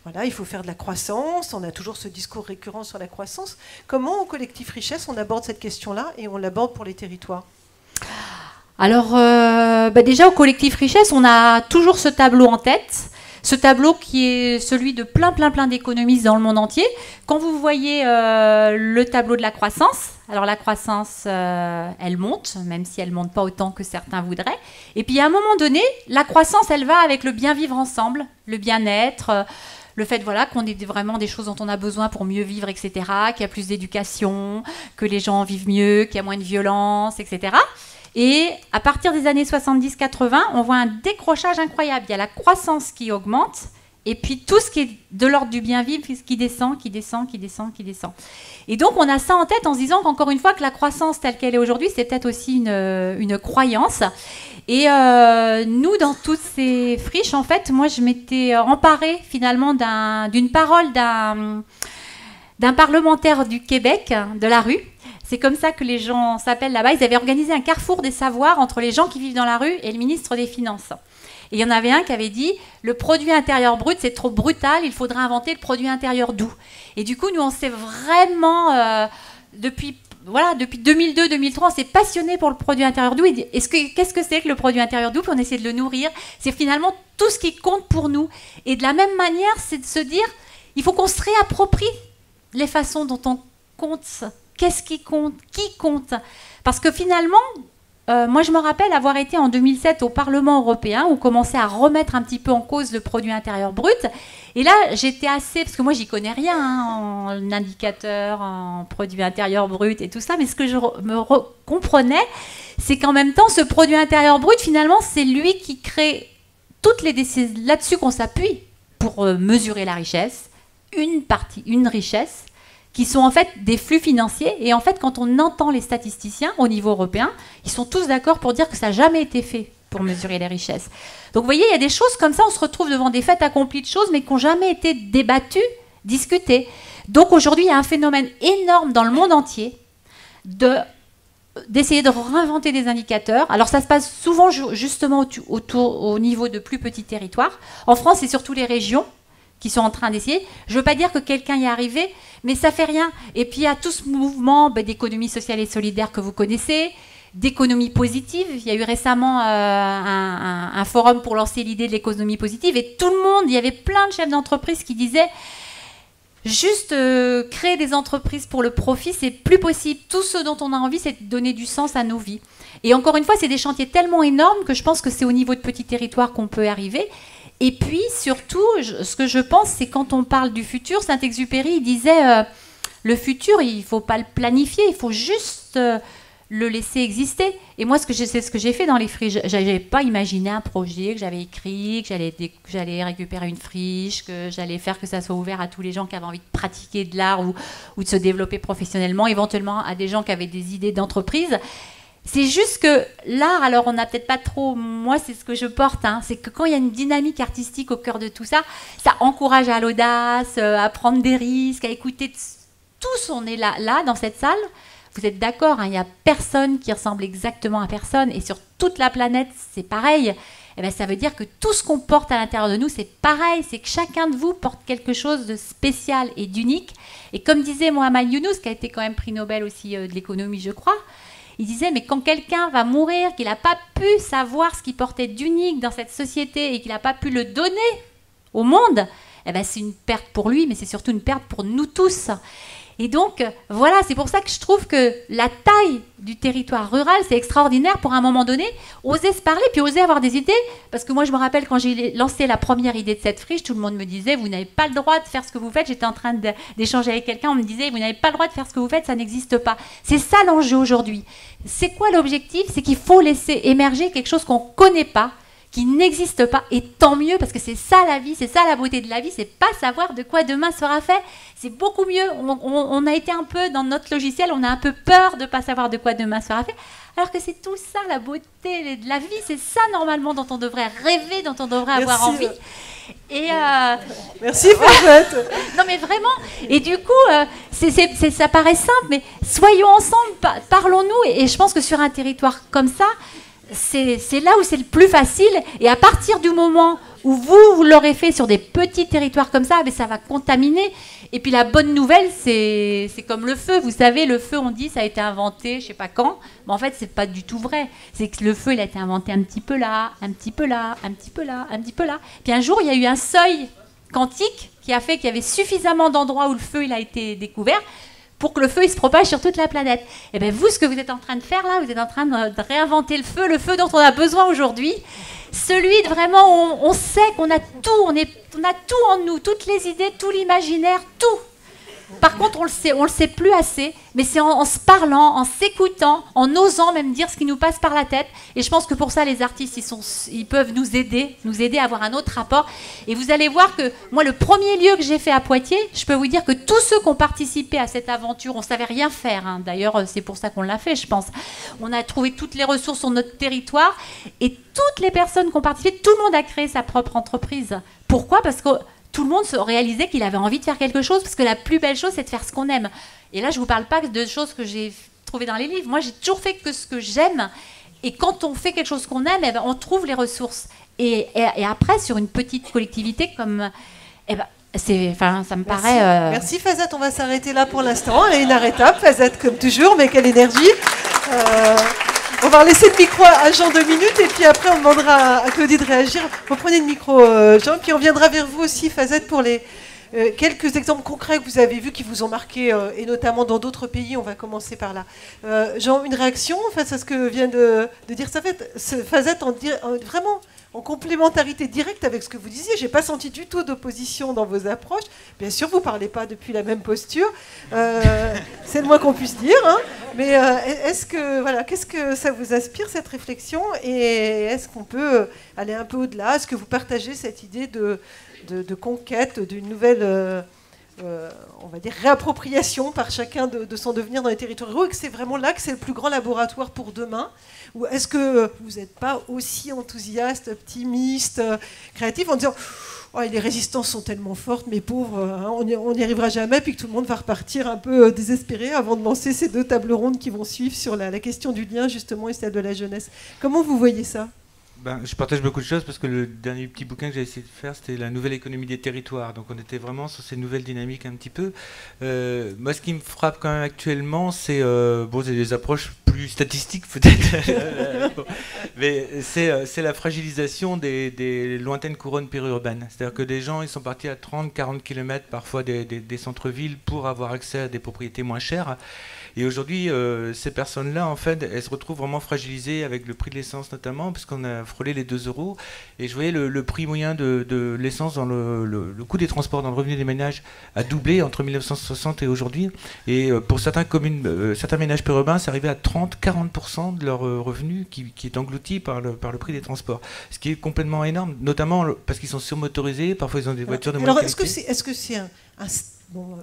voilà, il faut faire de la croissance, on a toujours ce discours récurrent sur la croissance. Comment, au collectif Richesse, on aborde cette question-là, et on l'aborde pour les territoires? Alors, déjà au collectif Richesse, on a toujours ce tableau en tête, ce tableau qui est celui de plein d'économistes dans le monde entier. Quand vous voyez le tableau de la croissance, alors la croissance, elle monte, même si elle ne monte pas autant que certains voudraient. Et puis à un moment donné, la croissance, elle va avec le bien vivre ensemble, le bien-être, le fait voilà, qu'on ait vraiment des choses dont on a besoin pour mieux vivre, etc., qu'il y a plus d'éducation, que les gens vivent mieux, qu'il y a moins de violence, etc. Et à partir des années 70-80, on voit un décrochage incroyable. Il y a la croissance qui augmente, et puis tout ce qui est de l'ordre du bien-vivre qui descend. Et donc on a ça en tête en se disant qu'encore une fois, que la croissance telle qu'elle est aujourd'hui, c'est peut-être aussi une croyance. Et nous, dans toutes ces friches, en fait, moi je m'étais emparée finalement d'une parole d'un parlementaire du Québec, de la rue. C'est comme ça que les gens s'appellent là-bas. Ils avaient organisé un carrefour des savoirs entre les gens qui vivent dans la rue et le ministre des Finances. Et il y en avait un qui avait dit « Le produit intérieur brut, c'est trop brutal, il faudrait inventer le produit intérieur doux. » Et du coup, nous, on s'est vraiment, depuis 2002-2003, on s'est passionné pour le produit intérieur doux. Qu'est-ce que c'est que le produit intérieur doux? Puis on essaie de le nourrir. C'est finalement tout ce qui compte pour nous. Et de la même manière, c'est de se dire il faut qu'on se réapproprie les façons dont on compte. Qu'est-ce qui compte? Qui compte? Parce que finalement, moi je me rappelle avoir été en 2007 au Parlement européen où on commençait à remettre un petit peu en cause le produit intérieur brut. Et là, j'étais assez... Parce que moi, j'y connais rien en indicateur, en produit intérieur brut et tout ça. Mais ce que je comprenais, c'est qu'en même temps, ce produit intérieur brut, finalement, c'est lui qui crée toutes les décisions là-dessus qu'on s'appuie pour mesurer la richesse. Une richesse, qui sont en fait des flux financiers. Et en fait, quand on entend les statisticiens au niveau européen, ils sont tous d'accord pour dire que ça n'a jamais été fait pour mesurer les richesses. Donc vous voyez, il y a des choses comme ça, on se retrouve devant des faits accomplis de choses, mais qui n'ont jamais été débattues, discutées. Donc aujourd'hui, il y a un phénomène énorme dans le monde entier d'essayer de réinventer des indicateurs. Alors ça se passe souvent justement au niveau de plus petits territoires. En France, c'est surtout les régions qui sont en train d'essayer. Je ne veux pas dire que quelqu'un y est arrivé, mais ça ne fait rien. Et puis il y a tout ce mouvement d'économie sociale et solidaire que vous connaissez, d'économie positive. Il y a eu récemment un forum pour lancer l'idée de l'économie positive, et tout le monde, il y avait plein de chefs d'entreprise qui disaient juste créer des entreprises pour le profit, c'est plus possible. Tout ce dont on a envie, c'est de donner du sens à nos vies. Et encore une fois, c'est des chantiers tellement énormes que je pense que c'est au niveau de petits territoires qu'on peut arriver. Et puis, surtout, ce que je pense, c'est quand on parle du futur, Saint-Exupéry, il disait le futur, il ne faut pas le planifier, il faut juste le laisser exister. Et moi, c'est ce que j'ai fait dans les friches. Je n'avais pas imaginé un projet que j'avais écrit, que j'allais récupérer une friche, que j'allais faire que ça soit ouvert à tous les gens qui avaient envie de pratiquer de l'art ou de se développer professionnellement, éventuellement à des gens qui avaient des idées d'entreprise. C'est juste que l'art, alors on n'a peut-être pas trop, moi c'est ce que je porte, c'est que quand il y a une dynamique artistique au cœur de tout ça, ça encourage à l'audace, à prendre des risques, à écouter. Tous on est là dans cette salle, vous êtes d'accord, il n'y a personne qui ressemble exactement à personne, et sur toute la planète c'est pareil. Et bien, ça veut dire que tout ce qu'on porte à l'intérieur de nous, c'est pareil, c'est que chacun de vous porte quelque chose de spécial et d'unique. Et comme disait Mohamed Younous, qui a été quand même prix Nobel aussi de l'économie, je crois, il disait, mais quand quelqu'un va mourir, qu'il n'a pas pu savoir ce qu'il portait d'unique dans cette société et qu'il n'a pas pu le donner au monde, eh ben, c'est une perte pour lui, mais c'est surtout une perte pour nous tous. Et donc, voilà, c'est pour ça que je trouve que la taille du territoire rural, c'est extraordinaire pour, à un moment donné, oser se parler, puis oser avoir des idées. Parce que moi, je me rappelle, quand j'ai lancé la première idée de cette friche, tout le monde me disait, vous n'avez pas le droit de faire ce que vous faites. J'étais en train d'échanger avec quelqu'un, on me disait, vous n'avez pas le droit de faire ce que vous faites, ça n'existe pas. C'est ça l'enjeu aujourd'hui. C'est quoi l'objectif? C'est qu'il faut laisser émerger quelque chose qu'on ne connaît pas, qui n'existe pas, et tant mieux, parce que c'est ça la vie, c'est ça la beauté de la vie, c'est pas savoir de quoi demain sera fait, c'est beaucoup mieux. On a été un peu, dans notre logiciel, on a un peu peur de pas savoir de quoi demain sera fait, alors que c'est tout ça la beauté de la vie, c'est ça normalement dont on devrait rêver, dont on devrait avoir envie. Et merci Fazette. Non mais vraiment, et du coup, ça paraît simple, mais soyons ensemble, parlons-nous, et je pense que sur un territoire comme ça, c'est là où c'est le plus facile, et à partir du moment où vous l'aurez fait sur des petits territoires comme ça, ça va contaminer. Et puis la bonne nouvelle, c'est comme le feu. Vous savez, le feu, on dit, ça a été inventé, je ne sais pas quand, mais en fait, c'est pas du tout vrai. C'est que le feu, il a été inventé un petit peu là, un petit peu là, un petit peu là, un petit peu là. Puis un jour, il y a eu un seuil quantique qui a fait qu'il y avait suffisamment d'endroits où le feu, il a été découvert, pour que le feu il se propage sur toute la planète. Et bien vous, ce que vous êtes en train de faire là, vous êtes en train de réinventer le feu dont on a besoin aujourd'hui, celui de vraiment, on sait qu'on a tout, on a tout en nous, toutes les idées, tout l'imaginaire, tout. Par contre, on le sait plus assez, mais c'est en se parlant, en s'écoutant, en osant même dire ce qui nous passe par la tête. Et je pense que pour ça, les artistes, ils peuvent nous aider à avoir un autre rapport. Et vous allez voir que moi, le premier lieu que j'ai fait à Poitiers, je peux vous dire que tous ceux qui ont participé à cette aventure, on ne savait rien faire, hein. D'ailleurs, c'est pour ça qu'on l'a fait, je pense. On a trouvé toutes les ressources sur notre territoire, et toutes les personnes qui ont participé, tout le monde a créé sa propre entreprise. Pourquoi? Parce que tout le monde se réalisait qu'il avait envie de faire quelque chose, parce que la plus belle chose, c'est de faire ce qu'on aime. Et là, je ne vous parle pas de choses que j'ai trouvées dans les livres. Moi, j'ai toujours fait que ce que j'aime. Et quand on fait quelque chose qu'on aime, on trouve les ressources. Et après, sur une petite collectivité comme... ça me paraît... Merci Fazette, on va s'arrêter là pour l'instant. Elle est inarrêtable, Fazette, comme toujours, mais quelle énergie. On va laisser le micro à Jean 2 minutes, et puis après on demandera à Claudie de réagir. Vous prenez le micro, Jean, puis on viendra vers vous aussi, Fazette, pour les quelques exemples concrets que vous avez vus qui vous ont marqué, et notamment dans d'autres pays. On va commencer par là. Jean, une réaction face à ce que vient de dire Fazette, vraiment en complémentarité directe avec ce que vous disiez. Je n'ai pas senti du tout d'opposition dans vos approches. Bien sûr, vous ne parlez pas depuis la même posture. C'est le moins qu'on puisse dire. Hein. Mais qu'est-ce que ça vous inspire, cette réflexion? Et est-ce qu'on peut aller un peu au-delà? Est-ce que vous partagez cette idée de conquête, d'une nouvelle... on va dire réappropriation par chacun de son devenir dans les territoires ruraux, et que c'est vraiment là que c'est le plus grand laboratoire pour demain? Ou est-ce que vous n'êtes pas aussi enthousiaste, optimiste, créatif, en disant oh, les résistances sont tellement fortes, mes pauvres, hein, on n'y arrivera jamais, puis que tout le monde va repartir un peu désespéré avant de lancer ces 2 tables rondes qui vont suivre sur la question du lien justement et celle de la jeunesse? Comment vous voyez ça? Je partage beaucoup de choses, parce que le dernier petit bouquin que j'ai essayé de faire, c'était la nouvelle économie des territoires. Donc on était vraiment sur ces nouvelles dynamiques un petit peu. Moi, ce qui me frappe quand même actuellement, c'est des approches plus statistiques peut-être, mais c'est la fragilisation des lointaines couronnes périurbaines. C'est-à-dire que des gens, ils sont partis à 30-40 km parfois des centres-villes pour avoir accès à des propriétés moins chères. Et aujourd'hui, ces personnes-là, en fait, elles se retrouvent vraiment fragilisées avec le prix de l'essence notamment, parce qu'on a frôlé les 2 €. Et je voyais le prix moyen de l'essence, dans le coût des transports, dans le revenu des ménages, a doublé entre 1960 et aujourd'hui. Et pour certains ménages périurbains, c'est arrivé à 30-40% de leur revenu qui est englouti par le prix des transports. Ce qui est complètement énorme, notamment parce qu'ils sont surmotorisés, parfois ils ont des voitures de moyenne qualité. Alors, est-ce que c'est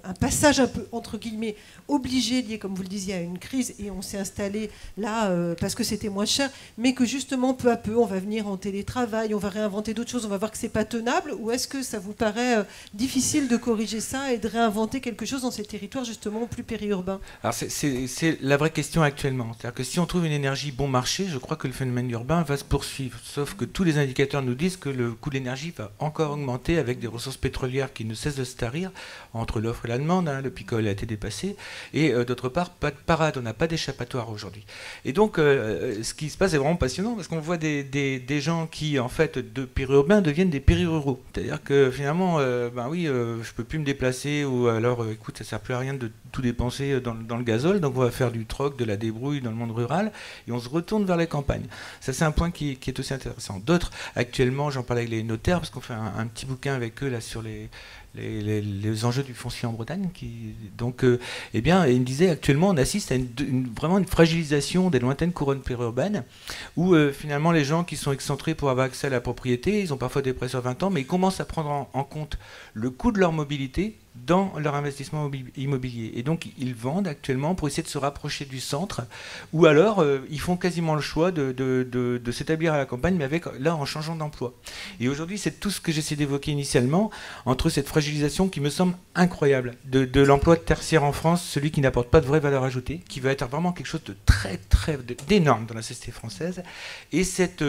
un passage un peu, entre guillemets, obligé, lié, comme vous le disiez, à une crise, et on s'est installé là parce que c'était moins cher, mais que justement, peu à peu, on va venir en télétravail, on va réinventer d'autres choses, on va voir que c'est pas tenable, ou est-ce que ça vous paraît difficile de corriger ça et de réinventer quelque chose dans ces territoires justement plus périurbains? Alors c'est la vraie question actuellement. C'est-à-dire que si on trouve une énergie bon marché, je crois que le phénomène urbain va se poursuivre. Sauf que tous les indicateurs nous disent que le coût de l'énergie va encore augmenter avec des ressources pétrolières qui ne cessent de se tarir. Entre entre l'offre et la demande, hein, le pic-oil a été dépassé, et d'autre part, pas de parade, on n'a pas d'échappatoire aujourd'hui. Et donc, ce qui se passe est vraiment passionnant, parce qu'on voit des gens qui, en fait, de périurbains deviennent des périruraux. C'est-à-dire que finalement, je peux plus me déplacer, ou alors, écoute, ça sert plus à rien de tout dépenser dans le gazole, donc on va faire du troc, de la débrouille dans le monde rural, et on se retourne vers les campagnes. Ça, c'est un point qui est aussi intéressant. D'autres, actuellement, j'en parlais avec les notaires, parce qu'on fait un petit bouquin avec eux là sur les enjeux du foncier en Bretagne. Donc, eh bien, il me disait, actuellement, on assiste à vraiment une fragilisation des lointaines couronnes périurbaines, où finalement, les gens qui sont excentrés pour avoir accès à la propriété, ils ont parfois des prêts sur 20 ans, mais ils commencent à prendre en compte le coût de leur mobilité dans leur investissement immobilier. Et donc, ils vendent actuellement pour essayer de se rapprocher du centre, ou alors, ils font quasiment le choix de s'établir à la campagne, mais en changeant d'emploi. Et aujourd'hui, c'est tout ce que j'essaie d'évoquer initialement, entre cette fragilisation qui me semble incroyable, de l'emploi tertiaire en France, celui qui n'apporte pas de vraie valeur ajoutée, qui va être vraiment quelque chose de d'énorme dans la société française, et cette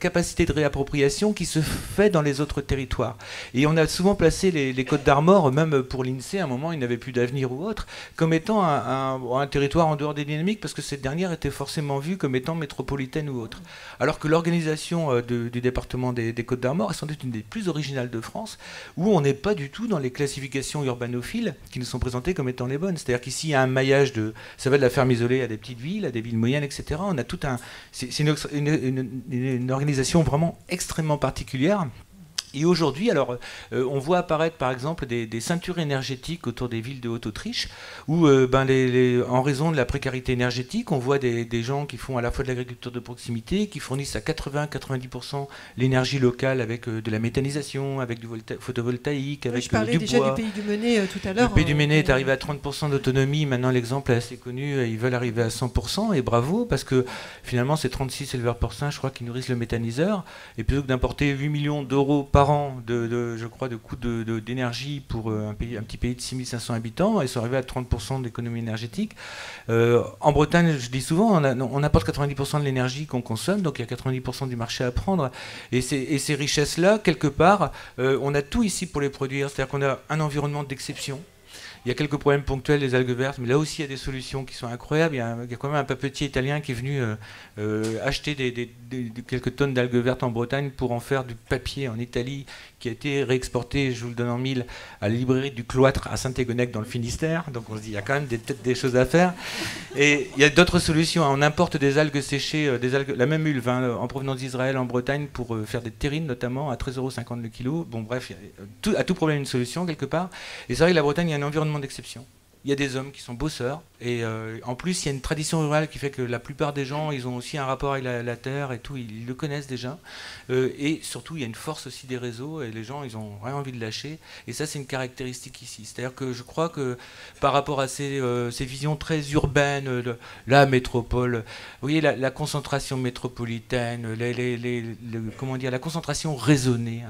capacité de réappropriation qui se fait dans les autres territoires. Et on a souvent placé les Côtes d'Armor, même pour l'INSEE, à un moment, il n'avait plus d'avenir ou autre, comme étant un territoire en dehors des dynamiques, parce que cette dernière était forcément vue comme étant métropolitaine ou autre. Alors que l'organisation du département des Côtes d'Armor est sans doute une des plus originales de France, où on n'est pas du tout dans les classifications urbanophiles qui nous sont présentées comme étant les bonnes. C'est-à-dire qu'ici, il y a un maillage ça va de la ferme isolée à des petites villes, à des villes moyennes, etc. On a c'est une organisation vraiment extrêmement particulière. Et aujourd'hui, alors, on voit apparaître par exemple des ceintures énergétiques autour des villes de Haute-Autriche, où en raison de la précarité énergétique, on voit des gens qui font à la fois de l'agriculture de proximité, qui fournissent à 80-90% l'énergie locale avec de la méthanisation, avec du photovoltaïque, avec je parlais du déjà bois. du Pays du Menet tout à l'heure. Le Pays du Menet est arrivé à 30% d'autonomie, maintenant l'exemple est assez connu, ils veulent arriver à 100%, et bravo, parce que finalement c'est 36 éleveurs porcins, je crois, qui nourrissent le méthaniseur, et plutôt que d'importer 8 millions d'euros par an je crois, de coûts d'énergie pour un petit pays de 6500 habitants, ils sont arrivés à 30% d'économie énergétique. En Bretagne, je dis souvent, on apporte 90% de l'énergie qu'on consomme, donc il y a 90% du marché à prendre. Et ces richesses-là, quelque part, on a tout ici pour les produire. C'est-à-dire qu'on a un environnement d'exception. Il y a quelques problèmes ponctuels, les algues vertes, mais là aussi il y a des solutions qui sont incroyables. Il y a quand même un papetier italien qui est venu acheter quelques tonnes d'algues vertes en Bretagne pour en faire du papier en Italie, qui a été réexporté, je vous le donne en mille, à la librairie du Cloître à Saint-Égonec dans le Finistère. Donc on se dit, il y a quand même peut-être des choses à faire. Et il y a d'autres solutions. On importe des algues séchées, la même ulve, en provenance d'Israël, en Bretagne, pour faire des terrines notamment, à 13,50 € le kilo. Bon bref, à tout problème une solution quelque part. Et c'est vrai que la Bretagne, il y a un environnement d'exception. Il y a des hommes qui sont bosseurs, et en plus il y a une tradition rurale qui fait que la plupart des gens, ils ont aussi un rapport avec la terre et tout, ils le connaissent déjà, et surtout il y a une force aussi des réseaux, et les gens ils ont rien envie de lâcher, et ça c'est une caractéristique ici. C'est-à-dire que je crois que par rapport à ces visions très urbaines, la métropole, vous voyez la concentration métropolitaine, comment dire, la concentration raisonnée,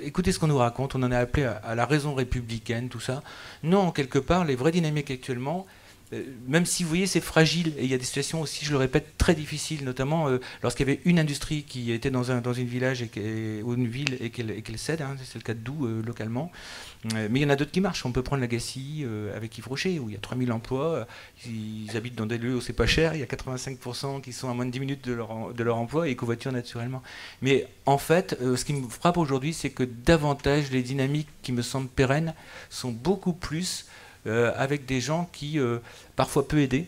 écoutez ce qu'on nous raconte, on en a appelé à la raison républicaine, tout ça. Non, quelque part, les vraies dynamiques actuellement, même si vous voyez c'est fragile, et il y a des situations aussi, je le répète, très difficiles, notamment lorsqu'il y avait une industrie qui était dans une village ou une ville et qu'elle cède, c'est le cas de Doubs localement, mais il y en a d'autres qui marchent. On peut prendre la Gacilly avec Yves Rocher, où il y a 3000 emplois, ils habitent dans des lieux où c'est pas cher, il y a 85% qui sont à moins de 10 minutes de leur emploi et covoiturent naturellement. Mais en fait, ce qui me frappe aujourd'hui, c'est que davantage les dynamiques qui me semblent pérennes sont beaucoup plus avec des gens qui, parfois peu aidés,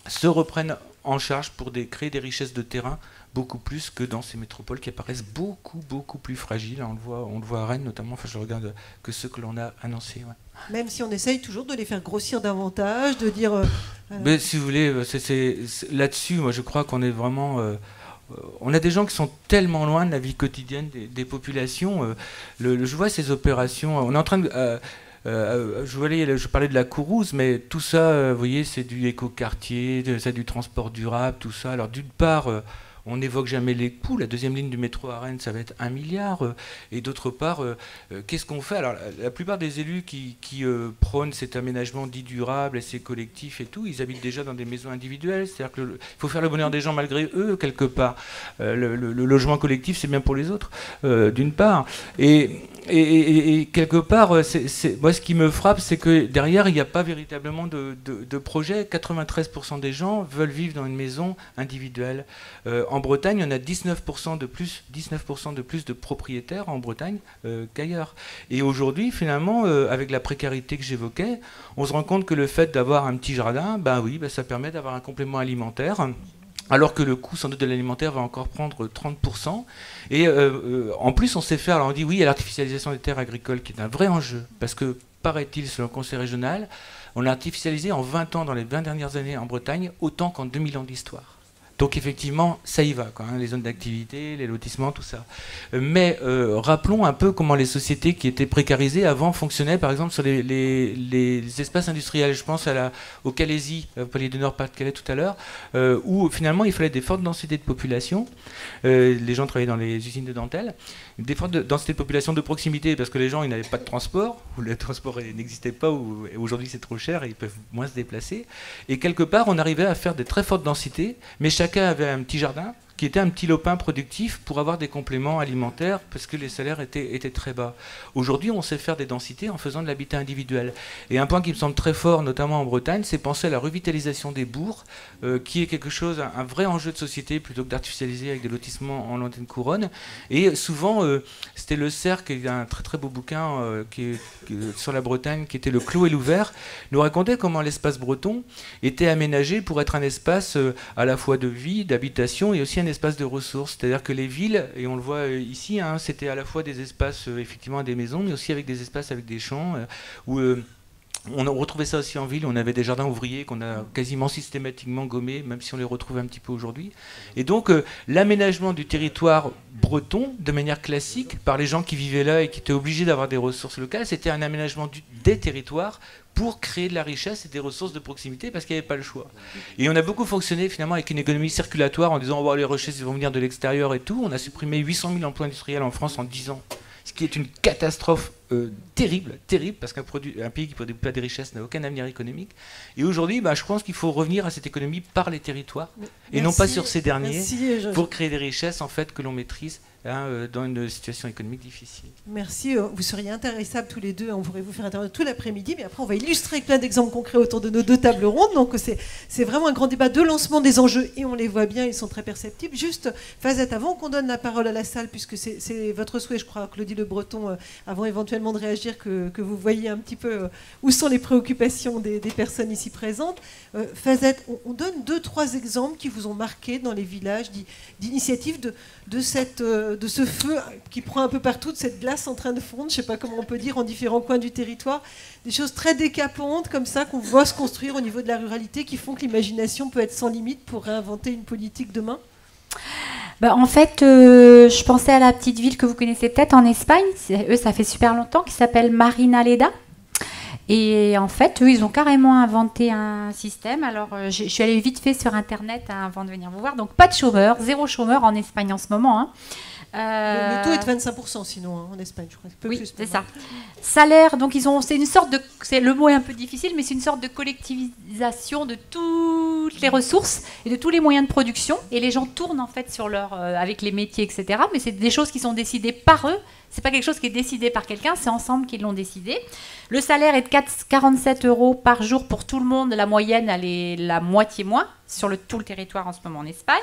se reprennent en charge pour créer des richesses de terrain beaucoup plus que dans ces métropoles qui apparaissent beaucoup plus fragiles. On le voit à Rennes notamment, enfin je regarde que ceux que l'on a annoncés. Ouais. Même si on essaye toujours de les faire grossir davantage, de dire... Mais si vous voulez, là-dessus, moi je crois qu'on est vraiment... on a des gens qui sont tellement loin de la vie quotidienne des populations. Je vois ces opérations, on est en train de... je parlais de la Courrouze, mais tout ça, vous voyez, c'est du écoquartier, c'est du transport durable, tout ça. Alors d'une part, on n'évoque jamais les coûts. La deuxième ligne du métro à Rennes, ça va être 1 milliard. Et d'autre part, qu'est-ce qu'on fait? Alors, la plupart des élus qui prônent cet aménagement dit durable et c'est collectif et tout, ils habitent déjà dans des maisons individuelles. C'est-à-dire qu'il faut faire le bonheur des gens malgré eux, quelque part. Le logement collectif, c'est bien pour les autres, d'une part. Et quelque part, moi, ce qui me frappe, c'est que derrière, il n'y a pas véritablement de projet. 93% des gens veulent vivre dans une maison individuelle. En Bretagne, on a 19% de plus de propriétaires en Bretagne qu'ailleurs. Et aujourd'hui, finalement, avec la précarité que j'évoquais, on se rend compte que le fait d'avoir un petit jardin, ça permet d'avoir un complément alimentaire. Alors que le coût sans doute de l'alimentaire va encore prendre 30%. Et en plus, on sait faire, alors on dit oui, il y a l'artificialisation des terres agricoles qui est un vrai enjeu, parce que, paraît-il, selon le Conseil régional, on a artificialisé en 20 ans, dans les 20 dernières années en Bretagne, autant qu'en 2000 ans d'histoire. Donc effectivement, ça y va, quoi, hein, les zones d'activité, les lotissements, tout ça. Mais rappelons un peu comment les sociétés qui étaient précarisées avant fonctionnaient, par exemple, sur les espaces industriels. Je pense au Calaisis, au Palais du Nord, Pas-de-Calais tout à l'heure, où finalement il fallait des fortes densités de population. Les gens travaillaient dans les usines de dentelle. Des fortes densités de population de proximité, parce que les gens ils n'avaient pas de transport, ou le transport n'existait pas, ou aujourd'hui c'est trop cher et ils peuvent moins se déplacer. Et quelque part, on arrivait à faire des très fortes densités, mais chacun avait un petit jardin qui était un petit lopin productif pour avoir des compléments alimentaires parce que les salaires étaient très bas. Aujourd'hui, on sait faire des densités en faisant de l'habitat individuel. Et un point qui me semble très fort, notamment en Bretagne, c'est penser à la revitalisation des bourgs, qui est quelque chose, un vrai enjeu de société, plutôt que d'artificialiser avec des lotissements en lointaine couronne. Et souvent, c'était Le Cerf, qui est un très très beau bouquin sur la Bretagne, qui était Le Clos et l'Ouvert, nous racontait comment l'espace breton était aménagé pour être un espace à la fois de vie, d'habitation et aussi un espace de ressources. C'est-à-dire que les villes, et on le voit ici, hein, c'était à la fois des espaces, effectivement, des maisons, mais aussi avec des espaces avec des champs, où on retrouvait ça aussi en ville. On avait des jardins ouvriers qu'on a quasiment systématiquement gommés, même si on les retrouve un petit peu aujourd'hui. Et donc, l'aménagement du territoire breton, de manière classique, par les gens qui vivaient là et qui étaient obligés d'avoir des ressources locales, c'était un aménagement des territoires pour créer de la richesse et des ressources de proximité, parce qu'il n'y avait pas le choix. Et on a beaucoup fonctionné finalement avec une économie circulatoire en disant les richesses vont venir de l'extérieur et tout. On a supprimé 800 000 emplois industriels en France en 10 ans, ce qui est une catastrophe terrible, parce qu'un pays qui ne produit pas de richesses n'a aucun avenir économique. Et aujourd'hui, je pense qu'il faut revenir à cette économie par les territoires, et non pas sur ces derniers, pour créer des richesses en fait que l'on maîtrise dans une situation économique difficile. Merci. Vous seriez intéressables tous les deux. On pourrait vous faire intervenir tout l'après-midi, mais après on va illustrer plein d'exemples concrets autour de nos deux tables rondes. Donc c'est vraiment un grand débat de lancement des enjeux, et on les voit bien, ils sont très perceptibles. Juste, Fazette, avant qu'on donne la parole à la salle, puisque c'est votre souhait, je crois, Claudie Le Breton, avant éventuellement de réagir, que vous voyez un petit peu où sont les préoccupations des personnes ici présentes. Fazette, on donne 2-3 exemples qui vous ont marqué dans les villages d'initiatives de ce feu qui prend un peu partout, de cette glace en train de fondre, je ne sais pas comment on peut dire, en différents coins du territoire. Des choses très décapantes comme ça qu'on voit se construire au niveau de la ruralité, qui font que l'imagination peut être sans limite pour réinventer une politique demain. En fait, je pensais à la petite ville que vous connaissez peut-être en Espagne. Eux, ça fait super longtemps, qui s'appelle Marinaleda. Et en fait, eux, ils ont carrément inventé un système. Alors, je suis allée vite fait sur Internet avant de venir vous voir. Donc, pas de chômeurs, 0 chômeur en Espagne en ce moment. Hein. Le taux est de 25% sinon en Espagne, je crois. Oui, c'est ça. Salaire, donc c'est une sorte de, le mot est un peu difficile, mais c'est une sorte de collectivisation de toutes les ressources et de tous les moyens de production. Et les gens tournent en fait sur avec les métiers, etc. Mais c'est des choses qui sont décidées par eux. C'est pas quelque chose qui est décidé par quelqu'un, c'est ensemble qu'ils l'ont décidé. Le salaire est de 47 € par jour pour tout le monde. La moyenne, elle est la moitié moins sur tout le territoire en ce moment en Espagne.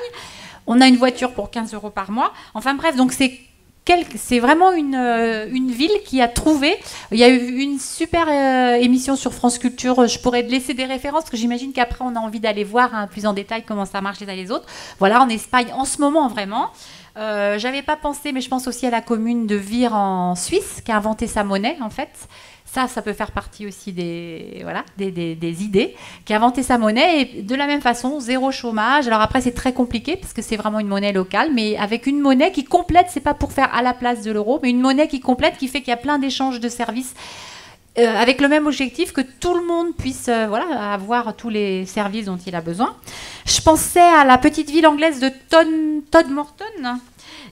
On a une voiture pour 15 € par mois. Enfin bref, donc c'est vraiment une ville qui a trouvé. Il y a eu une super émission sur France Culture. Je pourrais laisser des références, parce que j'imagine qu'après, on a envie d'aller voir plus en détail comment ça marche les uns et les autres. Voilà, en Espagne, en ce moment, vraiment. J'avais pas pensé, mais je pense aussi à la commune de Vire en Suisse, qui a inventé sa monnaie, en fait. Ça peut faire partie aussi des idées, qui a inventé sa monnaie, et de la même façon, 0 chômage. Alors après, c'est très compliqué, parce que c'est vraiment une monnaie locale, mais avec une monnaie qui complète, c'est pas pour faire à la place de l'euro, mais une monnaie qui complète, qui fait qu'il y a plein d'échanges de services avec le même objectif que tout le monde puisse voilà, avoir tous les services dont il a besoin. Je pensais à la petite ville anglaise de Todmorden.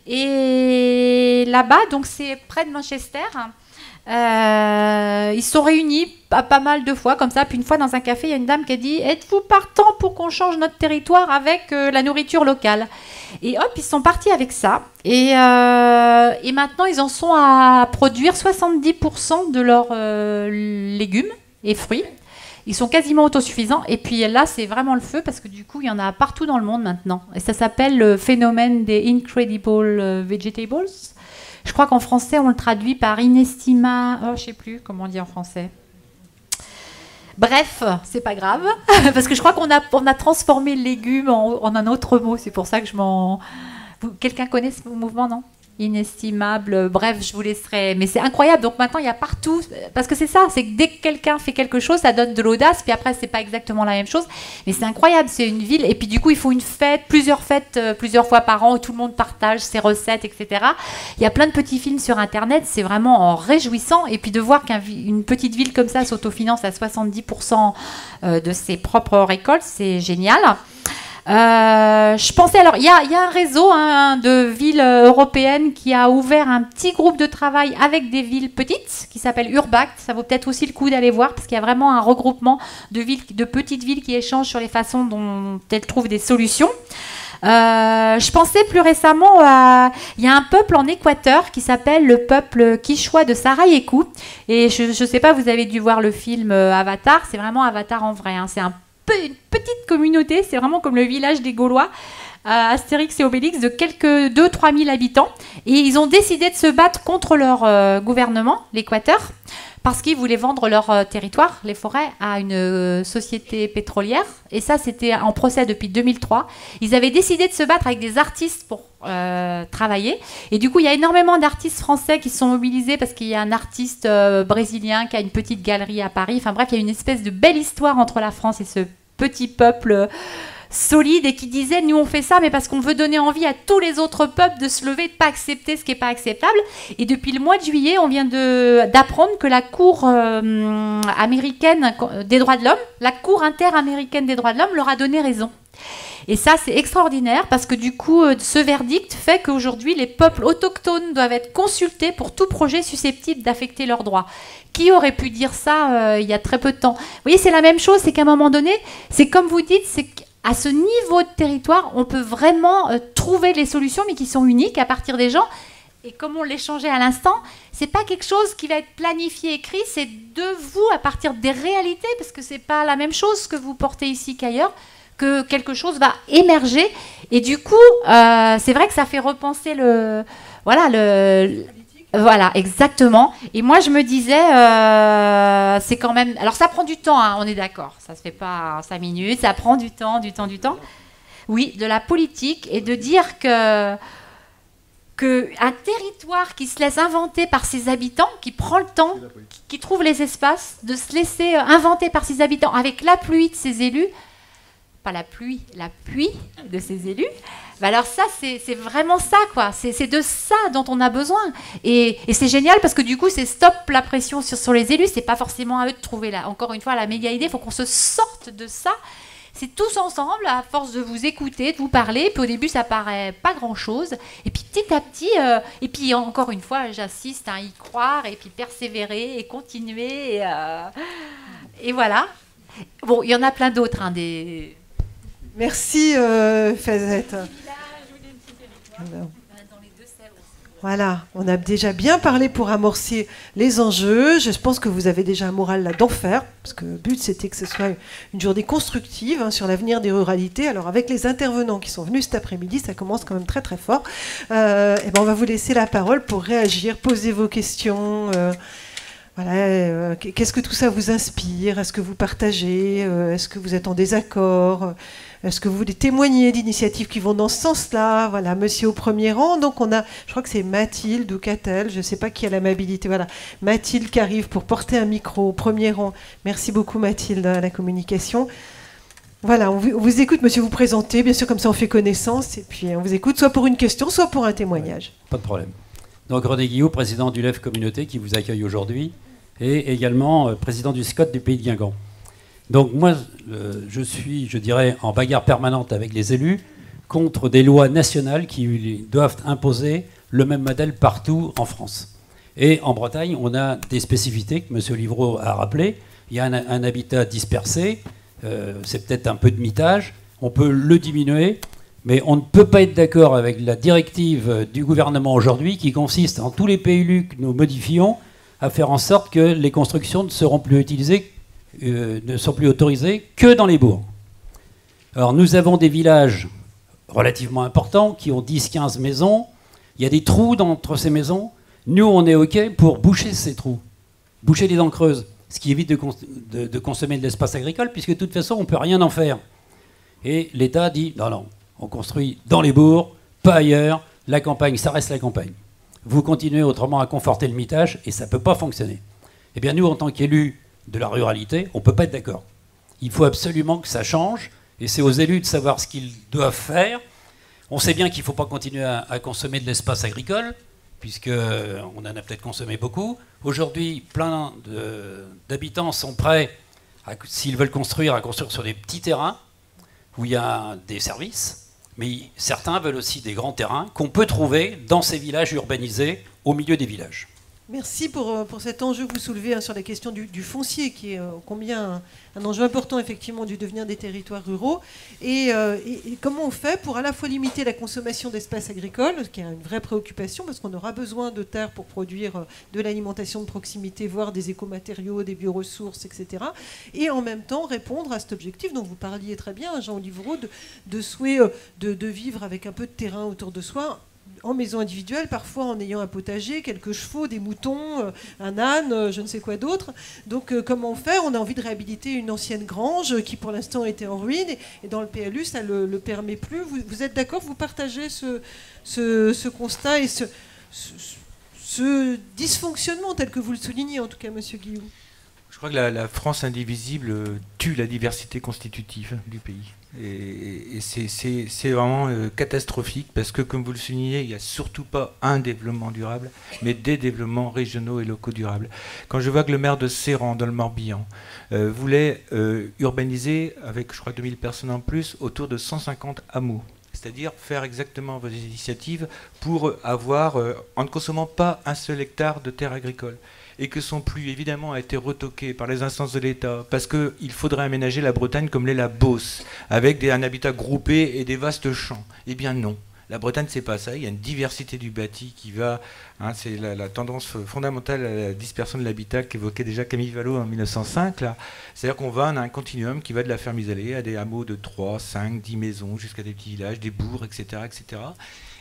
Et là-bas, donc c'est près de Manchester, ils se sont réunis pas mal de fois comme ça. Puis une fois dans un café, il y a une dame qui a dit « Êtes-vous partant pour qu'on change notre territoire avec la nourriture locale ?» Et hop, ils sont partis avec ça. Et maintenant, ils en sont à produire 70% de leurs légumes et fruits. Ils sont quasiment autosuffisants. Et puis là, c'est vraiment le feu parce que du coup, il y en a partout dans le monde maintenant. Et ça s'appelle le phénomène des Incredible Vegetables. Je crois qu'en français, on le traduit par inestimable... Oh, je ne sais plus comment on dit en français. Bref, c'est pas grave. Parce que je crois qu'on a transformé le légume en un autre mot. C'est pour ça que je m'en... Quelqu'un connaît ce mouvement, non ? Inestimable, bref, je vous laisserai. Mais c'est incroyable, donc maintenant il y a partout, parce que c'est ça, c'est que dès que quelqu'un fait quelque chose, ça donne de l'audace, puis après c'est pas exactement la même chose, mais c'est incroyable, c'est une ville, et puis du coup ils font une fête, plusieurs fois par an, où tout le monde partage ses recettes, etc. Il y a plein de petits films sur internet, c'est vraiment réjouissant, et puis de voir qu'une petite ville comme ça s'autofinance à 70% de ses propres récoltes, c'est génial. Je pensais, alors il y a un réseau de villes européennes qui a ouvert un petit groupe de travail avec des villes petites qui s'appelle Urbact. Ça vaut peut-être aussi le coup d'aller voir parce qu'il y a vraiment un regroupement de petites villes qui échangent sur les façons dont elles trouvent des solutions. Je pensais plus récemment il y a un peuple en Équateur qui s'appelle le peuple Quichua de Sarajevo. Et je ne sais pas, vous avez dû voir le film Avatar, c'est vraiment Avatar en vrai, c'est une petite communauté, c'est vraiment comme le village des Gaulois, Astérix et Obélix, de quelques 2-3 000 habitants. Et ils ont décidé de se battre contre leur gouvernement, l'Équateur, parce qu'ils voulaient vendre leur territoire, les forêts, à une société pétrolière. Et ça, c'était en procès depuis 2003. Ils avaient décidé de se battre avec des artistes pour travailler. Et du coup, il y a énormément d'artistes français qui sont mobilisés parce qu'il y a un artiste brésilien qui a une petite galerie à Paris. Enfin bref, il y a une espèce de belle histoire entre la France et ce petit peuple solide et qui disait nous on fait ça mais parce qu'on veut donner envie à tous les autres peuples de se lever, de ne pas accepter ce qui n'est pas acceptable. Et depuis le mois de juillet, on vient d'apprendre que la Cour américaine des droits de l'homme, la Cour interaméricaine des droits de l'homme leur a donné raison. Et ça, c'est extraordinaire parce que du coup, ce verdict fait qu'aujourd'hui, les peuples autochtones doivent être consultés pour tout projet susceptible d'affecter leurs droits. Qui aurait pu dire ça il y a très peu de temps ? Vous voyez, c'est la même chose, c'est qu'à un moment donné, c'est comme vous dites, c'est qu'à ce niveau de territoire, on peut vraiment trouver les solutions, mais qui sont uniques à partir des gens. Et comme on l'échangeait à l'instant, c'est pas quelque chose qui va être planifié, écrit, c'est de vous, à partir des réalités, parce que c'est pas la même chose que vous portez ici qu'ailleurs, que quelque chose va émerger. Et du coup, c'est vrai que ça fait repenser voilà, exactement. Et moi, je me disais, c'est quand même... Alors, ça prend du temps, on est d'accord. Ça se fait pas en 5 minutes. Ça prend du temps. Oui, de la politique et de dire qu'un territoire qui se laisse inventer par ses habitants, qui prend le temps, qui trouve les espaces, de se laisser inventer par ses habitants avec l'appui de ses élus, pas l'appui de ses élus, bah alors ça, c'est vraiment ça, quoi. C'est de ça dont on a besoin. Et c'est génial parce que du coup, c'est stop la pression sur les élus. C'est pas forcément à eux de trouver, encore une fois, la méga idée. Il faut qu'on se sorte de ça. C'est tous ensemble, à force de vous écouter, de vous parler. Puis au début, ça paraît pas grand-chose. Et puis petit à petit, et puis encore une fois, j'insiste, y croire, et puis persévérer, et continuer. Et voilà. Bon, il y en a plein d'autres, Merci, Fazette. Voilà, on a déjà bien parlé pour amorcer les enjeux. Je pense que vous avez déjà un moral là d'enfer, parce que le but c'était que ce soit une journée constructive sur l'avenir des ruralités. Alors avec les intervenants qui sont venus cet après-midi, ça commence quand même très très fort. Et ben on va vous laisser la parole pour réagir, poser vos questions. Voilà, qu'est-ce que tout ça vous inspire? Est-ce que vous partagez? Est-ce que vous êtes en désaccord? Est-ce que vous voulez témoigner d'initiatives qui vont dans ce sens-là? Voilà, monsieur au premier rang. Donc on a, je crois que c'est Mathilde ou Catel, je ne sais pas qui a l'amabilité. Voilà, Mathilde qui arrive pour porter un micro au premier rang. Merci beaucoup Mathilde à la communication. Voilà, on vous écoute, monsieur, vous présentez, bien sûr, comme ça on fait connaissance, et puis on vous écoute soit pour une question, soit pour un témoignage. Pas de problème. Donc René Guillot, président du LEF Communauté, qui vous accueille aujourd'hui, et également président du SCOT du pays de Guingamp. Donc moi, je suis, je dirais, en bagarre permanente avec les élus contre des lois nationales qui doivent imposer le même modèle partout en France. Et en Bretagne, on a des spécificités que M. Livreau a rappelées. Il y a un habitat dispersé, c'est peut-être un peu de mitage, on peut le diminuer, mais on ne peut pas être d'accord avec la directive du gouvernement aujourd'hui qui consiste, en tous les PLU que nous modifions, à faire en sorte que les constructions ne seront plus utilisées, ne sont plus autorisées que dans les bourgs. Alors nous avons des villages relativement importants qui ont 10-15 maisons, il y a des trous entre ces maisons, nous on est OK pour boucher ces trous, boucher les dents creuses, ce qui évite de consommer de l'espace agricole, puisque de toute façon, on ne peut rien en faire. Et l'État dit, non, on construit dans les bourgs, pas ailleurs, la campagne, ça reste la campagne. Vous continuez autrement à conforter le mitage, et ça ne peut pas fonctionner. Eh bien, nous, en tant qu'élus de la ruralité, on ne peut pas être d'accord. Il faut absolument que ça change, et c'est aux élus de savoir ce qu'ils doivent faire. On sait bien qu'il ne faut pas continuer à consommer de l'espace agricole, puisqu'on en a peut-être consommé beaucoup. Aujourd'hui, plein d'habitants sont prêts, s'ils veulent construire, à construire sur des petits terrains où il y a des services, mais certains veulent aussi des grands terrains qu'on peut trouver dans ces villages urbanisés, au milieu des villages. Merci pour cet enjeu que vous soulevez sur la question du foncier, qui est combien un enjeu important effectivement du devenir des territoires ruraux. Et comment on fait pour à la fois limiter la consommation d'espaces agricoles, ce qui est une vraie préoccupation, parce qu'on aura besoin de terres pour produire de l'alimentation de proximité, voire des écomatériaux, des bioressources, etc. Et en même temps répondre à cet objectif dont vous parliez très bien, Jean Livreau, de souhait de vivre avec un peu de terrain autour de soi, en maison individuelle, parfois en ayant un potager, quelques chevaux, des moutons, un âne, je ne sais quoi d'autre. Donc comment on fait? On a envie de réhabiliter une ancienne grange qui pour l'instant était en ruine, et dans le PLU ça ne le permet plus. Vous êtes d'accord? Vous partagez ce constat et ce dysfonctionnement tel que vous le soulignez, en tout cas, Monsieur Guillou? Je crois que la France indivisible tue la diversité constitutive du pays. Et c'est vraiment catastrophique, parce que, comme vous le soulignez, il n'y a surtout pas un développement durable, mais des développements régionaux et locaux durables. Quand je vois que le maire de Serran, dans le Morbihan, voulait urbaniser, avec, je crois, 2000 personnes en plus, autour de 150 hameaux, c'est-à-dire faire exactement vos initiatives pour avoir, en ne consommant pas un seul hectare de terre agricole, et que son plus, évidemment, a été retoqué par les instances de l'État, parce qu'il faudrait aménager la Bretagne comme l'est la Beauce, avec un habitat groupé et des vastes champs. Eh bien non, la Bretagne, c'est pas ça. Il y a une diversité du bâti qui va... c'est la tendance fondamentale à la dispersion de l'habitat qu'évoquait déjà Camille Vallot en 1905. C'est-à-dire qu'on va, on a un continuum qui va de la ferme isolée à des hameaux de 3, 5, 10 maisons, jusqu'à des petits villages, des bourgs, etc. etc.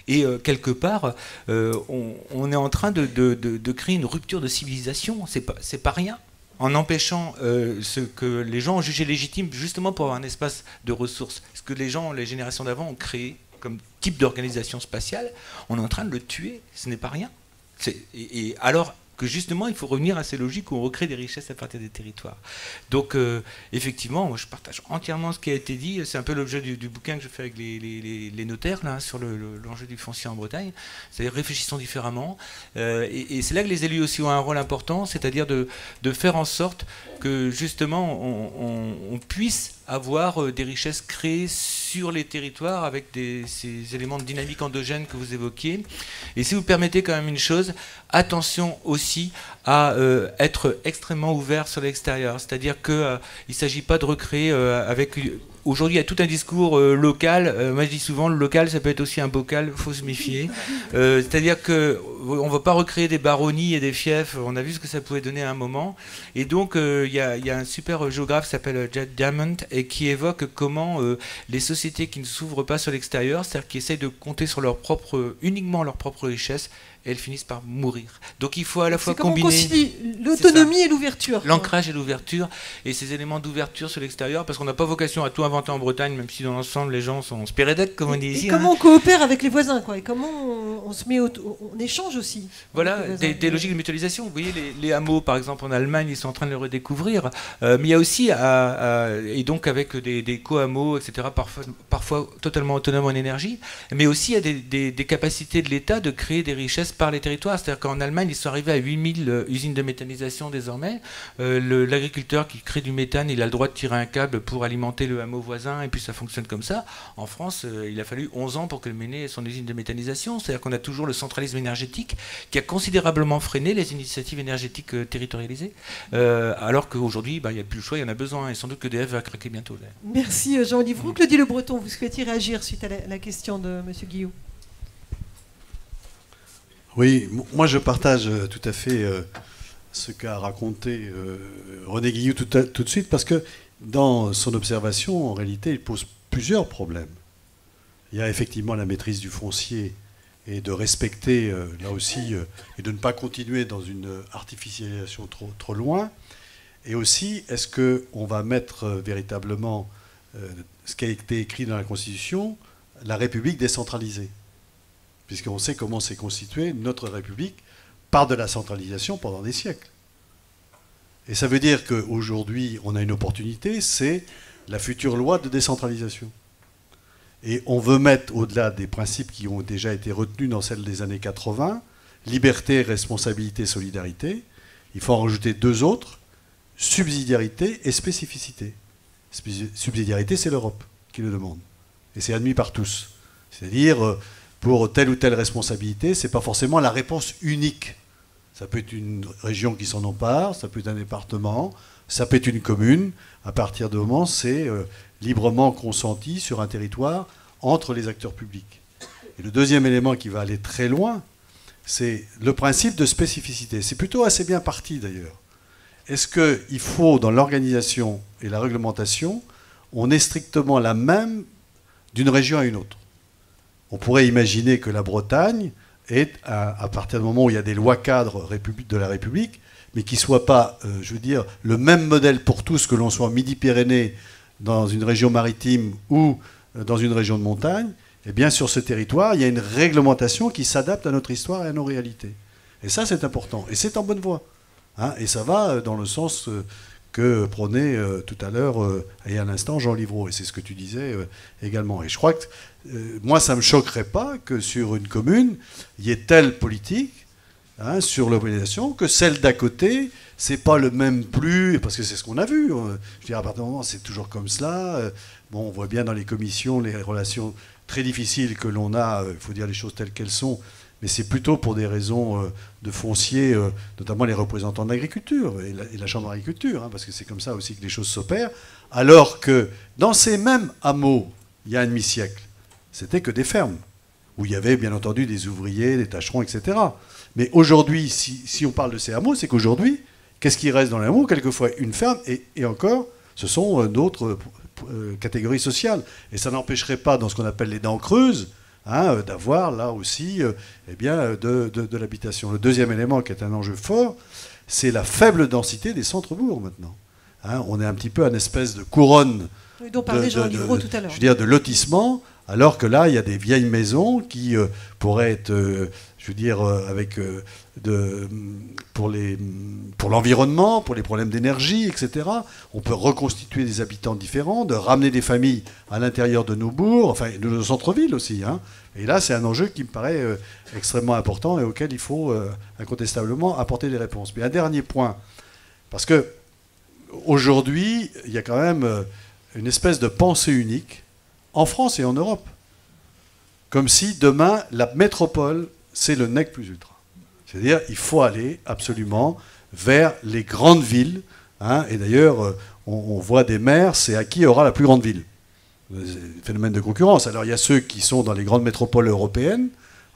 Et quelque part, on est en train de créer une rupture de civilisation. C'est pas rien. En empêchant ce que les gens ont jugé légitime, justement pour avoir un espace de ressources. Ce que les générations d'avant ont créé comme type d'organisation spatiale, on est en train de le tuer. Ce n'est pas rien. Et alors que justement, il faut revenir à ces logiques où on recrée des richesses à partir des territoires. Donc, effectivement, moi, je partage entièrement ce qui a été dit. C'est un peu l'objet du bouquin que je fais avec les notaires, là, sur l'enjeu du foncier en Bretagne. C'est-à-dire, réfléchissons différemment. Et c'est là que les élus aussi ont un rôle important, c'est-à-dire de faire en sorte que, justement, on puisse avoir des richesses créées sur les territoires avec ces éléments de dynamique endogène que vous évoquiez. Et si vous permettez quand même une chose, attention aussi à être extrêmement ouvert sur l'extérieur. C'est-à-dire qu'il ne s'agit pas de recréer avec... Aujourd'hui, il y a tout un discours local. Moi, je dis souvent, le local, ça peut être aussi un bocal, il faut se méfier. C'est-à-dire qu'on ne va pas recréer des baronnies et des fiefs. On a vu ce que ça pouvait donner à un moment. Et donc, il y a un super géographe qui s'appelle Jed Diamond et qui évoque comment les sociétés qui ne s'ouvrent pas sur l'extérieur, c'est-à-dire qui essayent de compter sur uniquement leur propre richesse, elles finissent par mourir. Donc il faut à la fois combiner... C'est comment on concilie l'autonomie et l'ouverture. L'ancrage et l'ouverture, et ces éléments d'ouverture sur l'extérieur, parce qu'on n'a pas vocation à tout inventer en Bretagne, même si dans l'ensemble les gens sont spérédèques, comme on dit ici. Et comment on coopère avec les voisins, quoi, et comment on se met on échange aussi. Voilà, des logiques de mutualisation. Vous voyez, les hameaux, par exemple, en Allemagne, ils sont en train de le redécouvrir. Mais il y a aussi, et donc avec des co-hameaux, etc., parfois totalement autonomes en énergie, mais aussi il y a des capacités de l'État de créer des richesses richesse par les territoires. C'est-à-dire qu'en Allemagne, ils sont arrivés à 8000 usines de méthanisation désormais. L'agriculteur qui crée du méthane, il a le droit de tirer un câble pour alimenter le hameau voisin, et puis ça fonctionne comme ça. En France, il a fallu 11 ans pour que le Méné ait son usine de méthanisation. C'est-à-dire qu'on a toujours le centralisme énergétique qui a considérablement freiné les initiatives énergétiques territorialisées. Alors qu'aujourd'hui, il n'y a plus le choix, il y en a besoin. Et sans doute que EDF va craquer bientôt. Merci Jean-Olivier Roux. Claudie Le Breton, vous souhaitiez réagir suite à la question de M. Guillou? Oui, moi je partage tout à fait ce qu'a raconté René Guillou tout de suite, parce que dans son observation, en réalité, il pose plusieurs problèmes. Il y a effectivement la maîtrise du foncier et de respecter, là aussi, et de ne pas continuer dans une artificialisation trop loin. Et aussi, est-ce qu'on va mettre véritablement ce qui a été écrit dans la Constitution, la République décentralisée, puisqu'on sait comment s'est constituée notre République par de la centralisation pendant des siècles. Et ça veut dire qu'aujourd'hui, on a une opportunité, c'est la future loi de décentralisation. Et on veut mettre, au-delà des principes qui ont déjà été retenus dans celle des années 80, liberté, responsabilité, solidarité, il faut en rajouter deux autres, subsidiarité et spécificité. Subsidiarité, c'est l'Europe qui le demande. Et c'est admis par tous. C'est-à-dire, pour telle ou telle responsabilité, ce n'est pas forcément la réponse unique. Ça peut être une région qui s'en empare, ça peut être un département, ça peut être une commune. À partir de moment, c'est librement consenti sur un territoire entre les acteurs publics. Et le deuxième élément qui va aller très loin, c'est le principe de spécificité. C'est plutôt assez bien parti d'ailleurs. Est-ce qu'il faut, dans l'organisation et la réglementation, on ait strictement la même d'une région à une autre? On pourrait imaginer que la Bretagne est, à partir du moment où il y a des lois cadres de la République, mais qui ne soient pas, je veux dire, le même modèle pour tous, que l'on soit en Midi-Pyrénées, dans une région maritime ou dans une région de montagne, eh bien sur ce territoire, il y a une réglementation qui s'adapte à notre histoire et à nos réalités. Et ça, c'est important. Et c'est en bonne voie. Hein, et ça va dans le sens que prônait tout à l'heure et à l'instant Jean Livreau. Et c'est ce que tu disais également. Et je crois que moi, ça ne me choquerait pas que sur une commune, il y ait telle politique sur l'urbanisation que celle d'à côté, c'est pas le même plus, parce que c'est ce qu'on a vu. Je veux dire, à partir du moment, c'est toujours comme cela. Bon, on voit bien dans les commissions les relations très difficiles que l'on a. Il faut dire les choses telles qu'elles sont. Mais c'est plutôt pour des raisons de foncier, notamment les représentants de l'agriculture et la Chambre d'agriculture, parce que c'est comme ça aussi que les choses s'opèrent. Alors que dans ces mêmes hameaux, il y a un demi-siècle, c'était que des fermes, où il y avait bien entendu des ouvriers, des tâcherons, etc. Mais aujourd'hui, si on parle de ces hameaux, c'est qu'aujourd'hui, qu'est-ce qui reste dans les hameaux? Quelquefois une ferme, et encore, ce sont d'autres catégories sociales. Et ça n'empêcherait pas, dans ce qu'on appelle les dents creuses, d'avoir là aussi de l'habitation. Le deuxième élément qui est un enjeu fort, c'est la faible densité des centres-bourgs maintenant. On est un petit peu une espèce de couronne dont parlait Jean Livreau tout à l'heure. Je veux dire, de lotissement, alors que là, il y a des vieilles maisons qui pourraient être, je veux dire, pour l'environnement, pour les problèmes d'énergie, etc. On peut reconstituer des habitants différents, de ramener des familles à l'intérieur de nos bourgs, enfin de nos centres-villes aussi. Et là, c'est un enjeu qui me paraît extrêmement important et auquel il faut incontestablement apporter des réponses. Mais un dernier point, parce que aujourd'hui, il y a quand même une espèce de pensée unique en France et en Europe. Comme si demain, la métropole, c'est le nec plus ultra. C'est-à-dire il faut aller absolument vers les grandes villes. Et d'ailleurs, on voit des maires, c'est à qui aura la plus grande ville. Phénomène de concurrence. Alors il y a ceux qui sont dans les grandes métropoles européennes.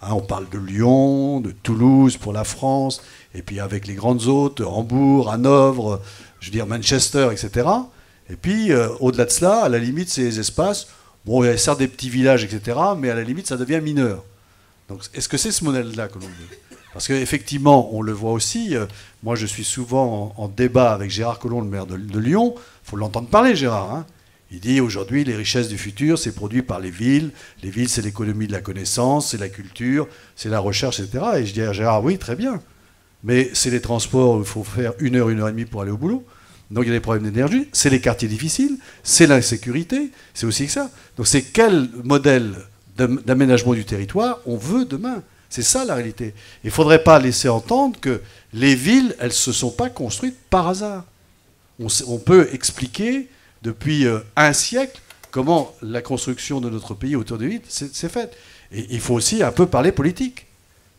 On parle de Lyon, de Toulouse pour la France, et puis avec les grandes autres, Hambourg, Hanovre, je veux dire Manchester, etc. Et puis, au-delà de cela, à la limite, ces espaces, bon, il y a certes des petits villages, etc., mais à la limite, ça devient mineur. Donc, est-ce que c'est ce modèle-là que l'on veut? Parce qu'effectivement, on le voit aussi, moi je suis souvent en débat avec Gérard Collomb, le maire de Lyon, il faut l'entendre parler, Gérard. Il dit, aujourd'hui, les richesses du futur, c'est produit par les villes. Les villes, c'est l'économie de la connaissance, c'est la culture, c'est la recherche, etc. Et je dis à Gérard, oui, très bien. Mais c'est les transports où il faut faire 1 heure, 1 heure et demie pour aller au boulot. Donc il y a des problèmes d'énergie, c'est les quartiers difficiles, c'est l'insécurité, c'est aussi que ça. Donc c'est quel modèle d'aménagement du territoire on veut demain? C'est ça la réalité. Il ne faudrait pas laisser entendre que les villes, elles ne se sont pas construites par hasard. On peut expliquer depuis un siècle comment la construction de notre pays autour des villes s'est faite. Et il faut aussi un peu parler politique.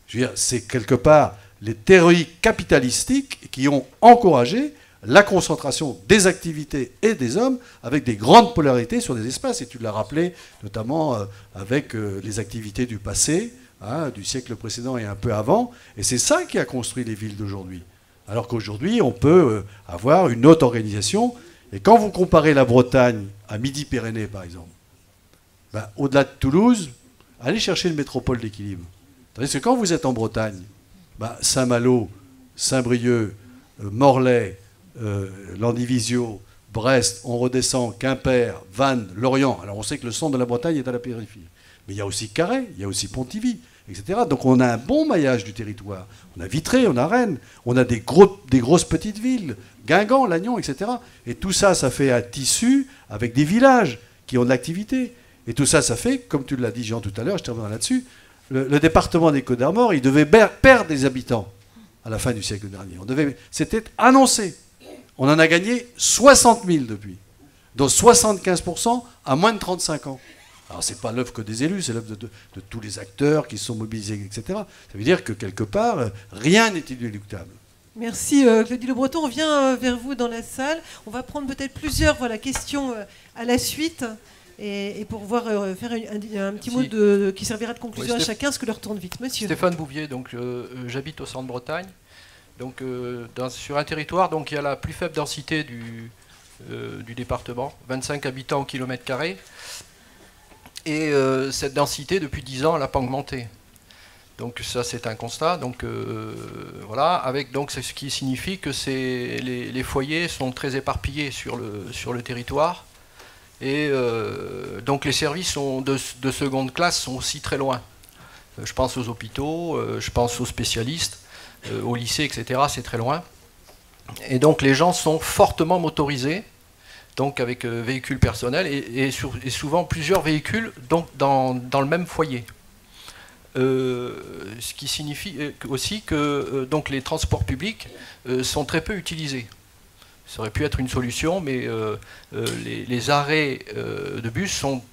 Je veux dire, c'est quelque part les théories capitalistiques qui ont encouragé la concentration des activités et des hommes avec des grandes polarités sur des espaces. Et tu l'as rappelé, notamment avec les activités du passé, du siècle précédent et un peu avant. Et c'est ça qui a construit les villes d'aujourd'hui. Alors qu'aujourd'hui, on peut avoir une autre organisation. Et quand vous comparez la Bretagne à Midi-Pyrénées, par exemple, au-delà de Toulouse, allez chercher une métropole d'équilibre. Tandis que quand vous êtes en Bretagne, Saint-Malo, Saint-Brieuc, Morlaix, Landivisiau, Brest, on redescend, Quimper, Vannes, Lorient. Alors on sait que le centre de la Bretagne est à la périphérie. Mais il y a aussi Carhaix, il y a aussi Pontivy, etc. Donc on a un bon maillage du territoire. On a Vitré, on a Rennes, on a des grosses petites villes, Guingamp, Lannion, etc. Et tout ça, ça fait un tissu avec des villages qui ont de l'activité. Et tout ça, ça fait, comme tu l'as dit Jean tout à l'heure, je terminerai là-dessus, le département des Côtes-d'Armor, il devait perdre des habitants à la fin du siècle dernier. C'était annoncé. On en a gagné 60 000 depuis, dont 75% à moins de 35 ans. Alors, ce n'est pas l'œuvre que des élus, c'est l'œuvre de tous les acteurs qui se sont mobilisés, etc. Ça veut dire que, quelque part, rien n'est inéluctable. Merci Claudie Le Breton. On vient vers vous dans la salle. On va prendre peut-être plusieurs questions à la suite et pour pouvoir faire un petit mot qui servira de conclusion à chacun, ce que leur tourne vite. Monsieur. Stéphane Bouvier, donc j'habite au centre-Bretagne. Donc, sur un territoire, donc, il y a la plus faible densité du département, 25 habitants au kilomètre carré. Et cette densité, depuis 10 ans, elle n'a pas augmenté. Donc ça, c'est un constat. Donc voilà, avec donc ce qui signifie que les foyers sont très éparpillés sur le territoire. Et donc les services de seconde classe sont aussi très loin. Je pense aux hôpitaux, je pense aux spécialistes, au lycée, etc. C'est très loin. Et donc les gens sont fortement motorisés, donc avec véhicules personnels et souvent plusieurs véhicules donc dans le même foyer. Ce qui signifie aussi que donc les transports publics sont très peu utilisés. Ça aurait pu être une solution, mais les arrêts de bus sont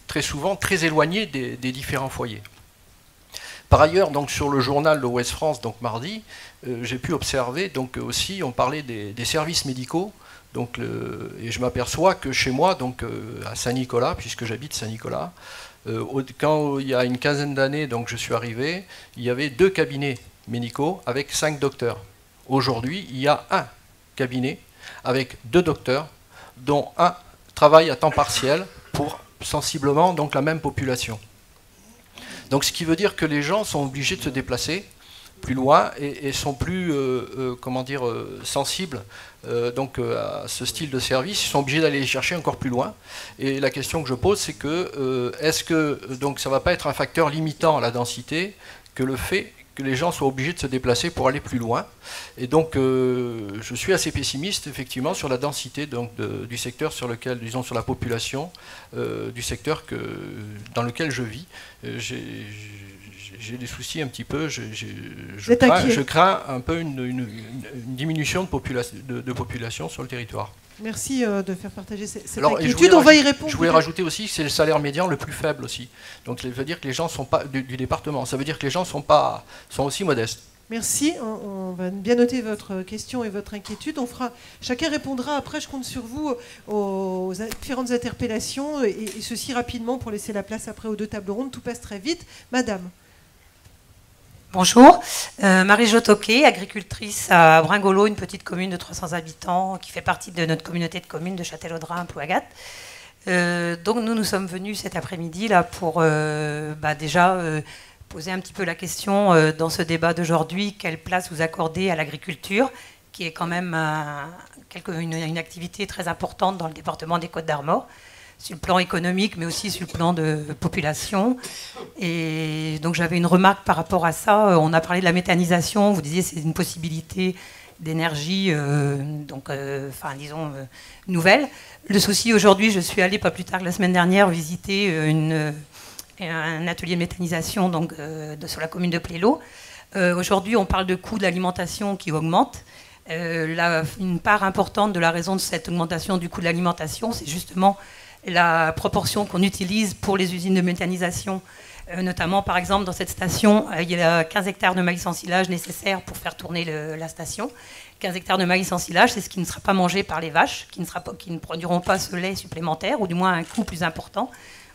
très souvent très éloignés des différents foyers. Par ailleurs, donc, sur le journal de Ouest France, donc mardi, j'ai pu observer, donc aussi, on parlait des services médicaux, donc, et je m'aperçois que chez moi, donc à Saint-Nicolas, puisque j'habite Saint-Nicolas, quand il y a une quinzaine d'années, donc je suis arrivé, il y avait 2 cabinets médicaux avec 5 docteurs. Aujourd'hui, il y a un cabinet avec 2 docteurs, dont un travaille à temps partiel pour sensiblement donc la même population. Donc ce qui veut dire que les gens sont obligés de se déplacer plus loin et sont plus sensibles donc à ce style de service. Ils sont obligés d'aller les chercher encore plus loin. Et la question que je pose, c'est que est-ce que donc ça ne va pas être un facteur limitant à la densité que le fait que les gens soient obligés de se déplacer pour aller plus loin. Et donc je suis assez pessimiste effectivement sur la densité donc, du secteur sur lequel, disons sur la population du secteur dans lequel je vis. J'ai des soucis un petit peu, je crains un peu une diminution de population sur le territoire. Merci de faire partager cette inquiétude. On va y répondre. Je voulais rajouter aussi que c'est le salaire médian le plus faible aussi. Donc ça veut dire que les gens sont pas du département. Ça veut dire que les gens sont aussi modestes. Merci. On va bien noter votre question et votre inquiétude. Chacun répondra après. Je compte sur vous aux différentes interpellations et ceci rapidement pour laisser la place après aux 2 tables rondes. Tout passe très vite. Madame. Bonjour, Marie-Jo Toquet, agricultrice à Bringolo, une petite commune de 300 habitants qui fait partie de notre communauté de communes de Châtellerault-Plouagat. Donc nous sommes venus cet après-midi là pour déjà poser un petit peu la question dans ce débat d'aujourd'hui, quelle place vous accordez à l'agriculture, qui est quand même une activité très importante dans le département des Côtes-d'Armor, sur le plan économique, mais aussi sur le plan de population. Et donc j'avais une remarque par rapport à ça. On a parlé de la méthanisation, vous disiez que c'est une possibilité d'énergie, nouvelle. Le souci aujourd'hui, je suis allée pas plus tard que la semaine dernière visiter une un atelier de méthanisation donc, sur la commune de Plélo. Aujourd'hui, on parle de coûts de l'alimentation qui augmentent. Une part importante de la raison de cette augmentation du coût de l'alimentation, c'est justement la proportion qu'on utilise pour les usines de méthanisation. Notamment, par exemple, dans cette station, il y a 15 hectares de maïs en silage nécessaires pour faire tourner la station. 15 hectares de maïs en silage, c'est ce qui ne sera pas mangé par les vaches, qui ne produiront pas ce lait supplémentaire, ou du moins un coût plus important.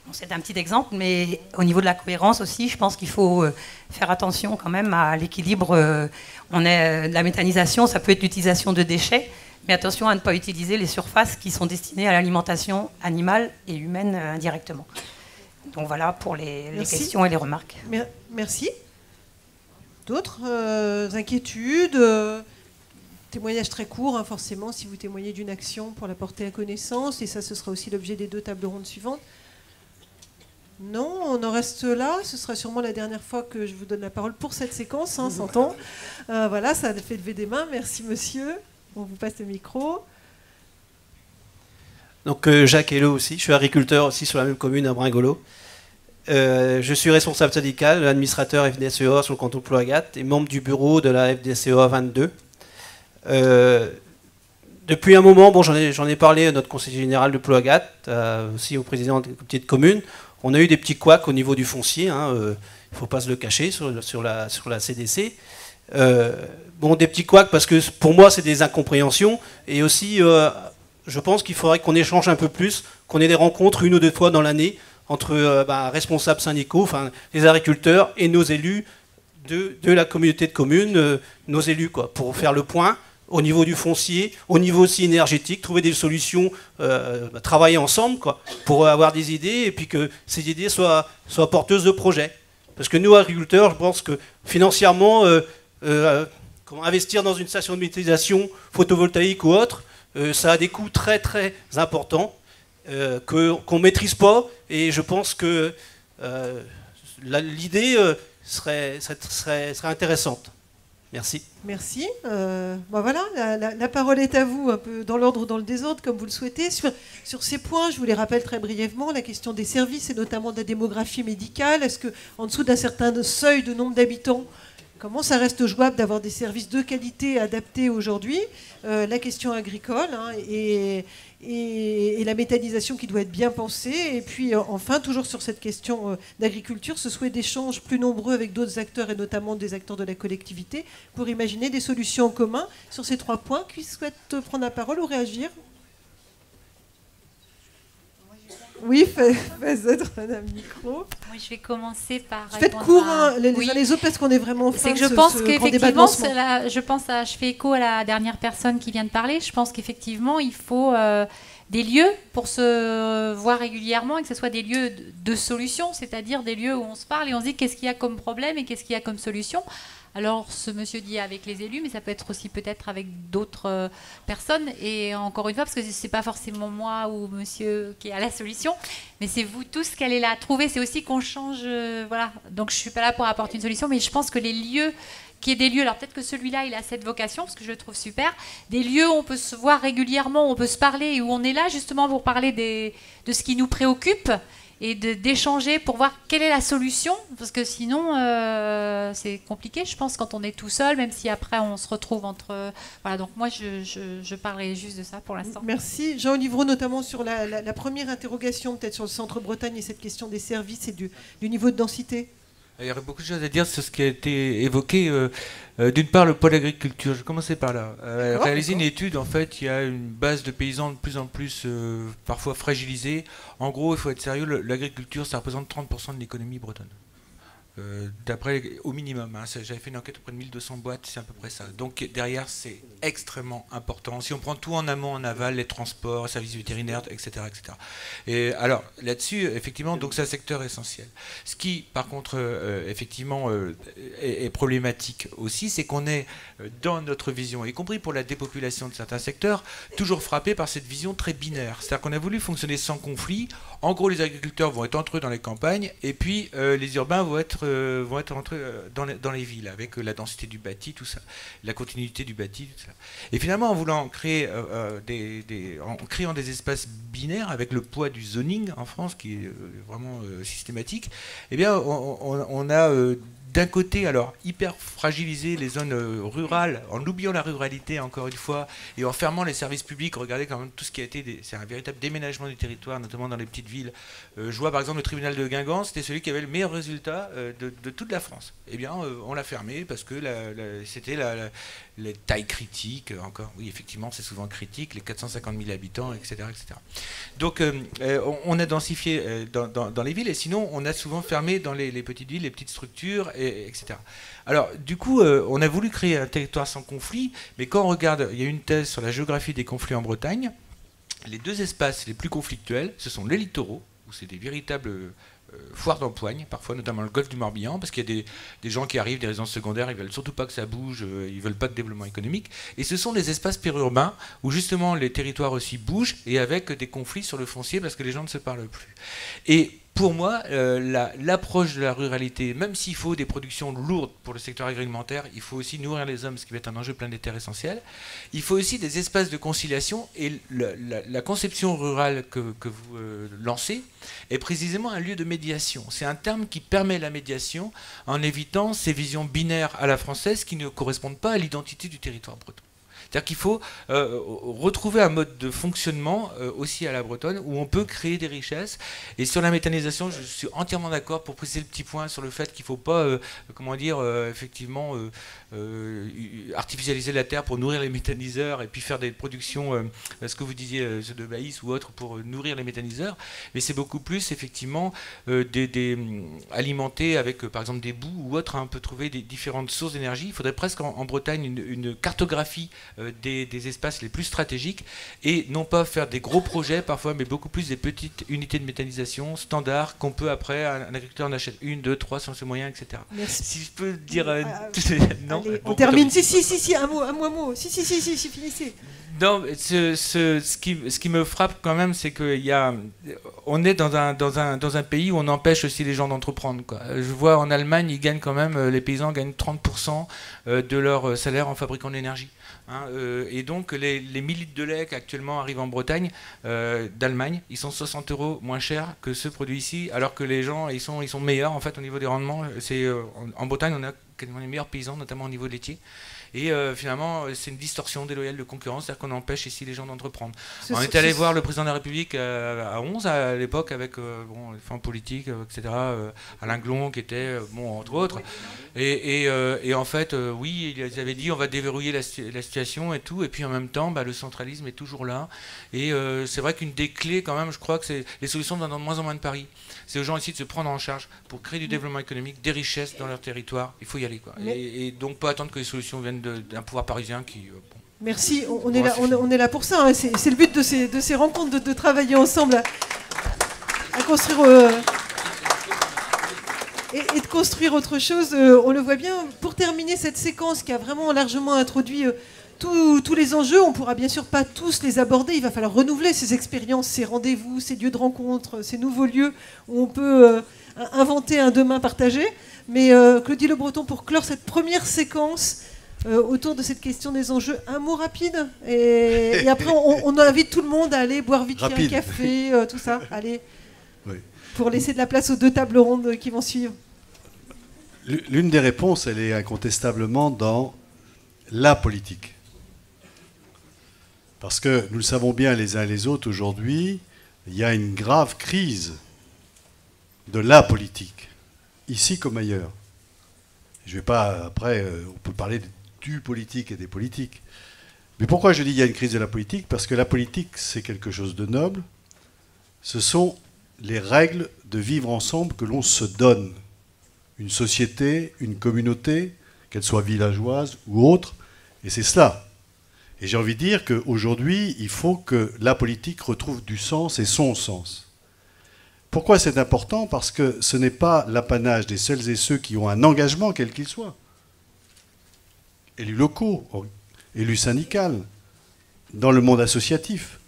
Bon, c'est un petit exemple, mais au niveau de la cohérence aussi, je pense qu'il faut faire attention quand même à l'équilibre. De la méthanisation, ça peut être l'utilisation de déchets, mais attention à ne pas utiliser les surfaces qui sont destinées à l'alimentation animale et humaine indirectement. Donc voilà pour les questions et les remarques. Merci. D'autres inquiétudes témoignage très court, hein, forcément, si vous témoignez d'une action pour la porter à connaissance, et ça, ce sera aussi l'objet des 2 tables rondes suivantes. Non, on en reste là. Ce sera sûrement la dernière fois que je vous donne la parole pour cette séquence, hein, s'entend. Voilà, ça a fait lever des mains. Merci, monsieur. On vous passe le micro. Donc Jacques Hello aussi, je suis agriculteur aussi sur la même commune à Bringolo. Je suis responsable syndical, administrateur FDSEA sur le canton de Plouagat et membre du bureau de la FDSEA 22. Depuis un moment, bon, j'en ai parlé à notre conseiller général de Plouagat, aussi au président des petites communes. On a eu des petits couacs au niveau du foncier, hein, il ne faut pas se le cacher sur la CDC. Bon, des petits couacs parce que pour moi c'est des incompréhensions et aussi je pense qu'il faudrait qu'on échange un peu plus, qu'on ait des rencontres 1 ou 2 fois dans l'année entre responsables syndicaux, enfin les agriculteurs et nos élus de la communauté de communes, nos élus, quoi, pour faire le point au niveau du foncier, au niveau aussi énergétique, trouver des solutions, travailler ensemble, quoi, pour avoir des idées et puis que ces idées soient porteuses de projets. Parce que nous, agriculteurs, je pense que financièrement, investir dans une station de méthanisation photovoltaïque ou autre, ça a des coûts très très importants qu'on ne maîtrise pas. Et je pense que l'idée serait intéressante. Merci. Merci. Voilà, la parole est à vous, un peu dans l'ordre ou dans le désordre, comme vous le souhaitez. Sur ces points, je vous les rappelle très brièvement, la question des services et notamment de la démographie médicale. Est-ce qu'en dessous d'un certain seuil de nombre d'habitants, comment ça reste jouable d'avoir des services de qualité adaptés aujourd'hui? La question agricole, hein, et la méthanisation qui doit être bien pensée. Et puis enfin, toujours sur cette question d'agriculture, ce souhait d'échanges plus nombreux avec d'autres acteurs et notamment des acteurs de la collectivité pour imaginer des solutions en commun sur ces 3 points. Qui souhaite prendre la parole ou réagir? Oui, faites madame micro. Moi, je vais commencer par. Faites court, hein, les uns les autres, parce qu'on est vraiment en fin de je pense qu'effectivement, je fais écho à la dernière personne qui vient de parler. Je pense qu'effectivement, il faut des lieux pour se voir régulièrement et que ce soit des lieux de solution, c'est-à-dire des lieux où on se parle et on se dit qu'est-ce qu'il y a comme problème et qu'est-ce qu'il y a comme solution. Alors, ce monsieur dit avec les élus, mais ça peut être aussi peut-être avec d'autres personnes. Et encore une fois, parce que ce n'est pas forcément moi ou monsieur qui a la solution, mais c'est vous tous qu'elle est là à trouver. C'est aussi qu'on change. Voilà. Donc, je ne suis pas là pour apporter une solution, mais je pense que les lieux, qu'il y ait des lieux, alors peut-être que celui-là, il a cette vocation, parce que je le trouve super, des lieux où on peut se voir régulièrement, où on peut se parler, et où on est là justement pour parler de ce qui nous préoccupe, et d'échanger pour voir quelle est la solution, parce que sinon c'est compliqué, je pense, quand on est tout seul, même si après on se retrouve entre... Voilà, donc moi je parlerai juste de ça pour l'instant. Merci. Jean Livreau, notamment sur la première interrogation, peut-être sur le Centre-Bretagne et cette question des services et du niveau de densité. Il y aurait beaucoup de choses à dire sur ce qui a été évoqué. D'une part, le pôle agriculture. Je vais commencer par là. Réaliser une étude, en fait, il y a une base de paysans de plus en plus parfois fragilisée. En gros, il faut être sérieux, l'agriculture, ça représente 30% de l'économie bretonne. D'après, au minimum, hein, j'avais fait une enquête auprès de 1200 boîtes, c'est à peu près ça. Donc derrière, c'est extrêmement important. Si on prend tout en amont, en aval, les transports, les services vétérinaires, etc., etc. Et alors là-dessus, effectivement, donc c'est un secteur essentiel. Ce qui, par contre, effectivement, est problématique aussi, c'est qu'on est dans notre vision, y compris pour la dépopulation de certains secteurs, toujours frappé par cette vision très binaire. C'est-à-dire qu'on a voulu fonctionner sans conflit, En gros, les agriculteurs vont être entre eux dans les campagnes, et puis les urbains vont être entre eux dans les villes, avec la densité du bâti, tout ça, la continuité du bâti, tout ça. Et finalement, en voulant créer en créant des espaces binaires avec le poids du zoning en France, qui est vraiment systématique, eh bien, on a d'un côté, alors, hyper fragilisé les zones rurales, en oubliant la ruralité, encore une fois, et en fermant les services publics. Regardez quand même tout ce qui a été... C'est un véritable déménagement du territoire, notamment dans les petites villes. Je vois, par exemple, le tribunal de Guingamp, c'était celui qui avait le meilleur résultat de toute la France. Eh bien, on l'a fermé parce que c'était les tailles critiques, encore. Oui, effectivement, c'est souvent critique, les 450 000 habitants, etc. etc. Donc, on a densifié dans les villes, et sinon, on a souvent fermé dans les petites villes, les petites structures, etc. Alors, du coup, on a voulu créer un territoire sans conflit, mais quand on regarde, il y a une thèse sur la géographie des conflits en Bretagne, les deux espaces les plus conflictuels, ce sont les littoraux, où c'est des véritables foires d'empoigne, parfois notamment le golfe du Morbihan, parce qu'il y a des gens qui arrivent, des résidences secondaires, ils veulent surtout pas que ça bouge, ils veulent pas de développement économique. Et ce sont les espaces périurbains où justement les territoires aussi bougent et avec des conflits sur le foncier parce que les gens ne se parlent plus. Et pour moi, l'approche de la ruralité, même s'il faut des productions lourdes pour le secteur agroalimentaire, il faut aussi nourrir les hommes, ce qui va être un enjeu planétaire essentiel. Il faut aussi des espaces de conciliation, et la conception rurale que vous lancez est précisément un lieu de médiation. C'est un terme qui permet la médiation en évitant ces visions binaires à la française qui ne correspondent pas à l'identité du territoire breton. C'est-à-dire qu'il faut retrouver un mode de fonctionnement aussi à la bretonne où on peut créer des richesses. Et sur la méthanisation, je suis entièrement d'accord pour préciser le petit point sur le fait qu'il ne faut pas, effectivement, artificialiser la terre pour nourrir les méthaniseurs et puis faire des productions, ce que vous disiez, de maïs ou autre, pour nourrir les méthaniseurs. Mais c'est beaucoup plus, effectivement, alimenter avec, par exemple, des boues ou autre. On peut trouver des différentes sources d'énergie. Il faudrait presque en Bretagne une cartographie des espaces les plus stratégiques et non pas faire des gros projets parfois, mais beaucoup plus des petites unités de méthanisation standards qu'on peut après, un agriculteur en achète 1, 2, 3 sans ses moyens, etc. Merci. Si je peux dire... non, allez, on termine. Si, un mot. Si, finissez. Non, ce qui me frappe quand même, c'est qu'on est dans un pays où on empêche aussi les gens d'entreprendre, quoi. Je vois en Allemagne, ils gagnent quand même, les paysans gagnent 30% de leur salaire en fabriquant de l'énergie. Et donc les millilitres de lait qui actuellement arrivent en Bretagne d'Allemagne, ils sont 60 € moins chers que ceux produits ici, alors que les gens ils sont meilleurs en fait au niveau des rendements. En Bretagne, on a quasiment les meilleurs paysans, notamment au niveau laitier. Et finalement, c'est une distorsion déloyale de concurrence, c'est-à-dire qu'on empêche ici les gens d'entreprendre. On est allé voir le président de la République à 11 à l'époque avec les femmes politiques, etc. Alain Glon qui était, entre autres. Et en fait, oui, ils avaient dit on va déverrouiller la situation et tout. Et puis en même temps, le centralisme est toujours là. Et c'est vrai qu'une des clés, quand même, je crois que les solutions viennent de moins en moins de Paris. C'est aux gens ici de se prendre en charge pour créer du développement économique, des richesses dans leur territoire. Il faut y aller, quoi. Et donc pas attendre que les solutions viennent d'un pouvoir parisien qui... Merci, on est là pour ça. Hein. C'est le but de ces rencontres, de travailler ensemble à construire... Et de construire autre chose. On le voit bien. Pour terminer cette séquence qui a vraiment largement introduit... tous les enjeux, on ne pourra bien sûr pas tous les aborder. Il va falloir renouveler ces expériences, ces rendez-vous, ces lieux de rencontre, ces nouveaux lieux où on peut inventer un demain partagé. Mais Claudie Le Breton, pour clore cette première séquence autour de cette question des enjeux, un mot rapide. Et après, on invite tout le monde à aller boire vite un café, tout ça. Allez, oui. Pour laisser de la place aux 2 tables rondes qui vont suivre. L'une des réponses, elle est incontestablement dans la politique. Parce que nous le savons bien les uns et les autres, aujourd'hui, il y a une grave crise de la politique, ici comme ailleurs. Je ne vais pas, après, on peut parler du politique et des politiques. Mais pourquoi je dis qu'il y a une crise de la politique? Parce que la politique, c'est quelque chose de noble. Ce sont les règles de vivre ensemble que l'on se donne. Une société, une communauté, qu'elle soit villageoise ou autre, et c'est cela. Et j'ai envie de dire qu'aujourd'hui, il faut que la politique retrouve du sens et son sens. Pourquoi c'est important? Parce que ce n'est pas l'apanage des seuls et ceux qui ont un engagement, quel qu'il soit. Élus locaux, élus syndicaux, dans le monde associatif.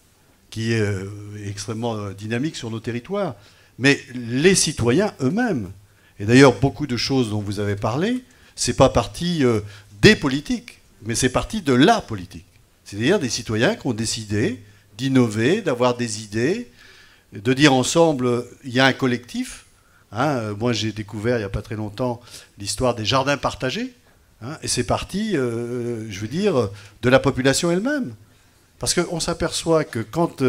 qui est extrêmement dynamique sur nos territoires, mais les citoyens eux-mêmes. Et d'ailleurs, beaucoup de choses dont vous avez parlé, c'est pas parti des politiques, mais c'est parti de la politique. C'est-à-dire des citoyens qui ont décidé d'innover, d'avoir des idées, de dire ensemble, il y a un collectif. Hein, moi, j'ai découvert il n'y a pas très longtemps l'histoire des jardins partagés. Hein, et c'est parti, je veux dire, de la population elle-même. Parce qu'on s'aperçoit que quand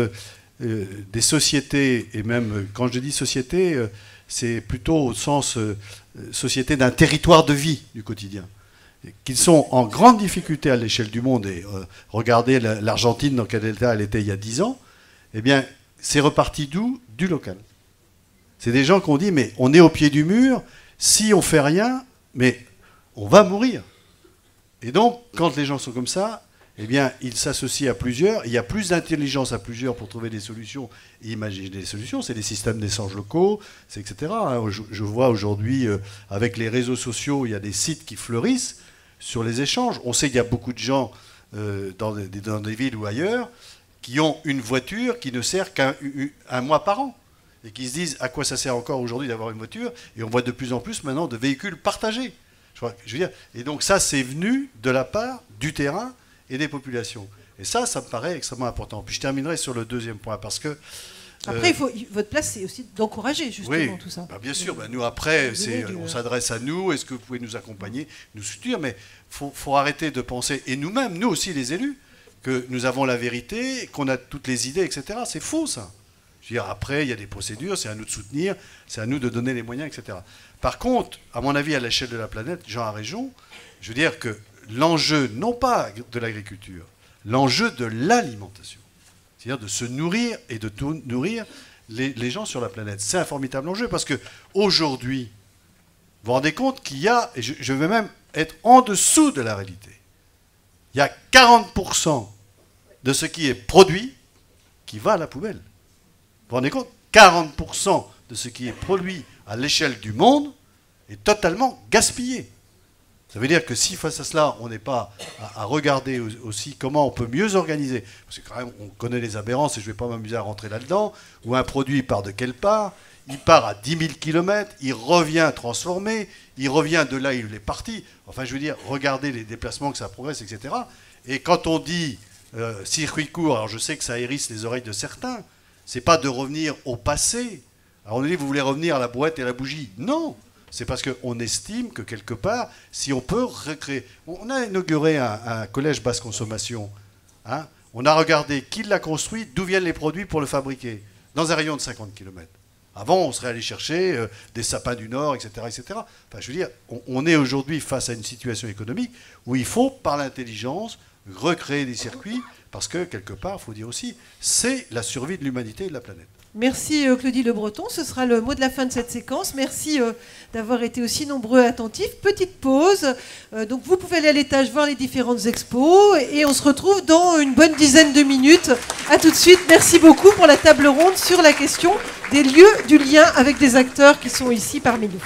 des sociétés, et même quand je dis société, c'est plutôt au sens société d'un territoire de vie du quotidien, qu'ils sont en grande difficulté à l'échelle du monde, et regardez l'Argentine dans quel état elle était il y a 10 ans, eh bien, c'est reparti d'où? Du local. C'est des gens qui ont dit, mais on est au pied du mur, si on fait rien, mais on va mourir. Et donc, quand les gens sont comme ça, eh bien, ils s'associent à plusieurs. Il y a plus d'intelligence à plusieurs pour trouver des solutions et imaginer des solutions. C'est des systèmes d'échange locaux, c'est etc. Je vois aujourd'hui, avec les réseaux sociaux, il y a des sites qui fleurissent sur les échanges. On sait qu'il y a beaucoup de gens dans des villes ou ailleurs qui ont une voiture qui ne sert qu'un mois par an. Et qui se disent à quoi ça sert encore aujourd'hui d'avoir une voiture. Et on voit de plus en plus maintenant de véhicules partagés. Je veux dire, et donc ça, c'est venu de la part du terrain et des populations. Et ça me paraît extrêmement important. Puis je terminerai sur le deuxième point, parce que... Après, votre place, c'est aussi d'encourager justement tout ça. Bah bien sûr, nous après, on s'adresse à nous, est-ce que vous pouvez nous accompagner, nous soutenir, mais il faut arrêter de penser, et nous-mêmes, nous aussi les élus, que nous avons la vérité, qu'on a toutes les idées, etc. C'est faux ça. Je veux dire, après, il y a des procédures, c'est à nous de soutenir, c'est à nous de donner les moyens, etc. Par contre, à mon avis, à l'échelle de la planète, Jean a raison, je veux dire que l'enjeu, non pas de l'agriculture, l'enjeu de l'alimentation, c'est-à-dire de se nourrir et de nourrir les gens sur la planète. C'est un formidable enjeu, parce qu'aujourd'hui, vous vous rendez compte qu'il y a, et je vais même être en dessous de la réalité, il y a 40% de ce qui est produit qui va à la poubelle. Vous vous rendez compte? 40% de ce qui est produit à l'échelle du monde est totalement gaspillé. Ça veut dire que si face à cela, on n'est pas à regarder aussi comment on peut mieux organiser, parce que quand même, on connaît les aberrances, et je ne vais pas m'amuser à rentrer là-dedans, où un produit part de quelle part, il part à 10 000 km, il revient transformé, il revient de là où il est parti. Enfin, je veux dire, regardez les déplacements, que ça progresse, etc. Et quand on dit circuit court, alors je sais que ça hérisse les oreilles de certains, c'est pas de revenir au passé. Alors on dit, vous voulez revenir à la boîte et à la bougie? Non, c'est parce qu'on estime que quelque part, si on peut recréer... On a inauguré un collège basse consommation. Hein, on a regardé qui l'a construit, d'où viennent les produits pour le fabriquer, dans un rayon de 50 km. Avant, on serait allé chercher des sapins du Nord, etc. etc. Enfin, je veux dire, on est aujourd'hui face à une situation économique où il faut, par l'intelligence, recréer des circuits, parce que, quelque part, il faut dire aussi, c'est la survie de l'humanité et de la planète. Merci Claudie Le Breton, ce sera le mot de la fin de cette séquence. Merci d'avoir été aussi nombreux et attentifs. Petite pause, donc vous pouvez aller à l'étage voir les différentes expos et on se retrouve dans une bonne dizaine de minutes. A tout de suite, merci beaucoup pour la table ronde sur la question des lieux du lien avec des acteurs qui sont ici parmi nous.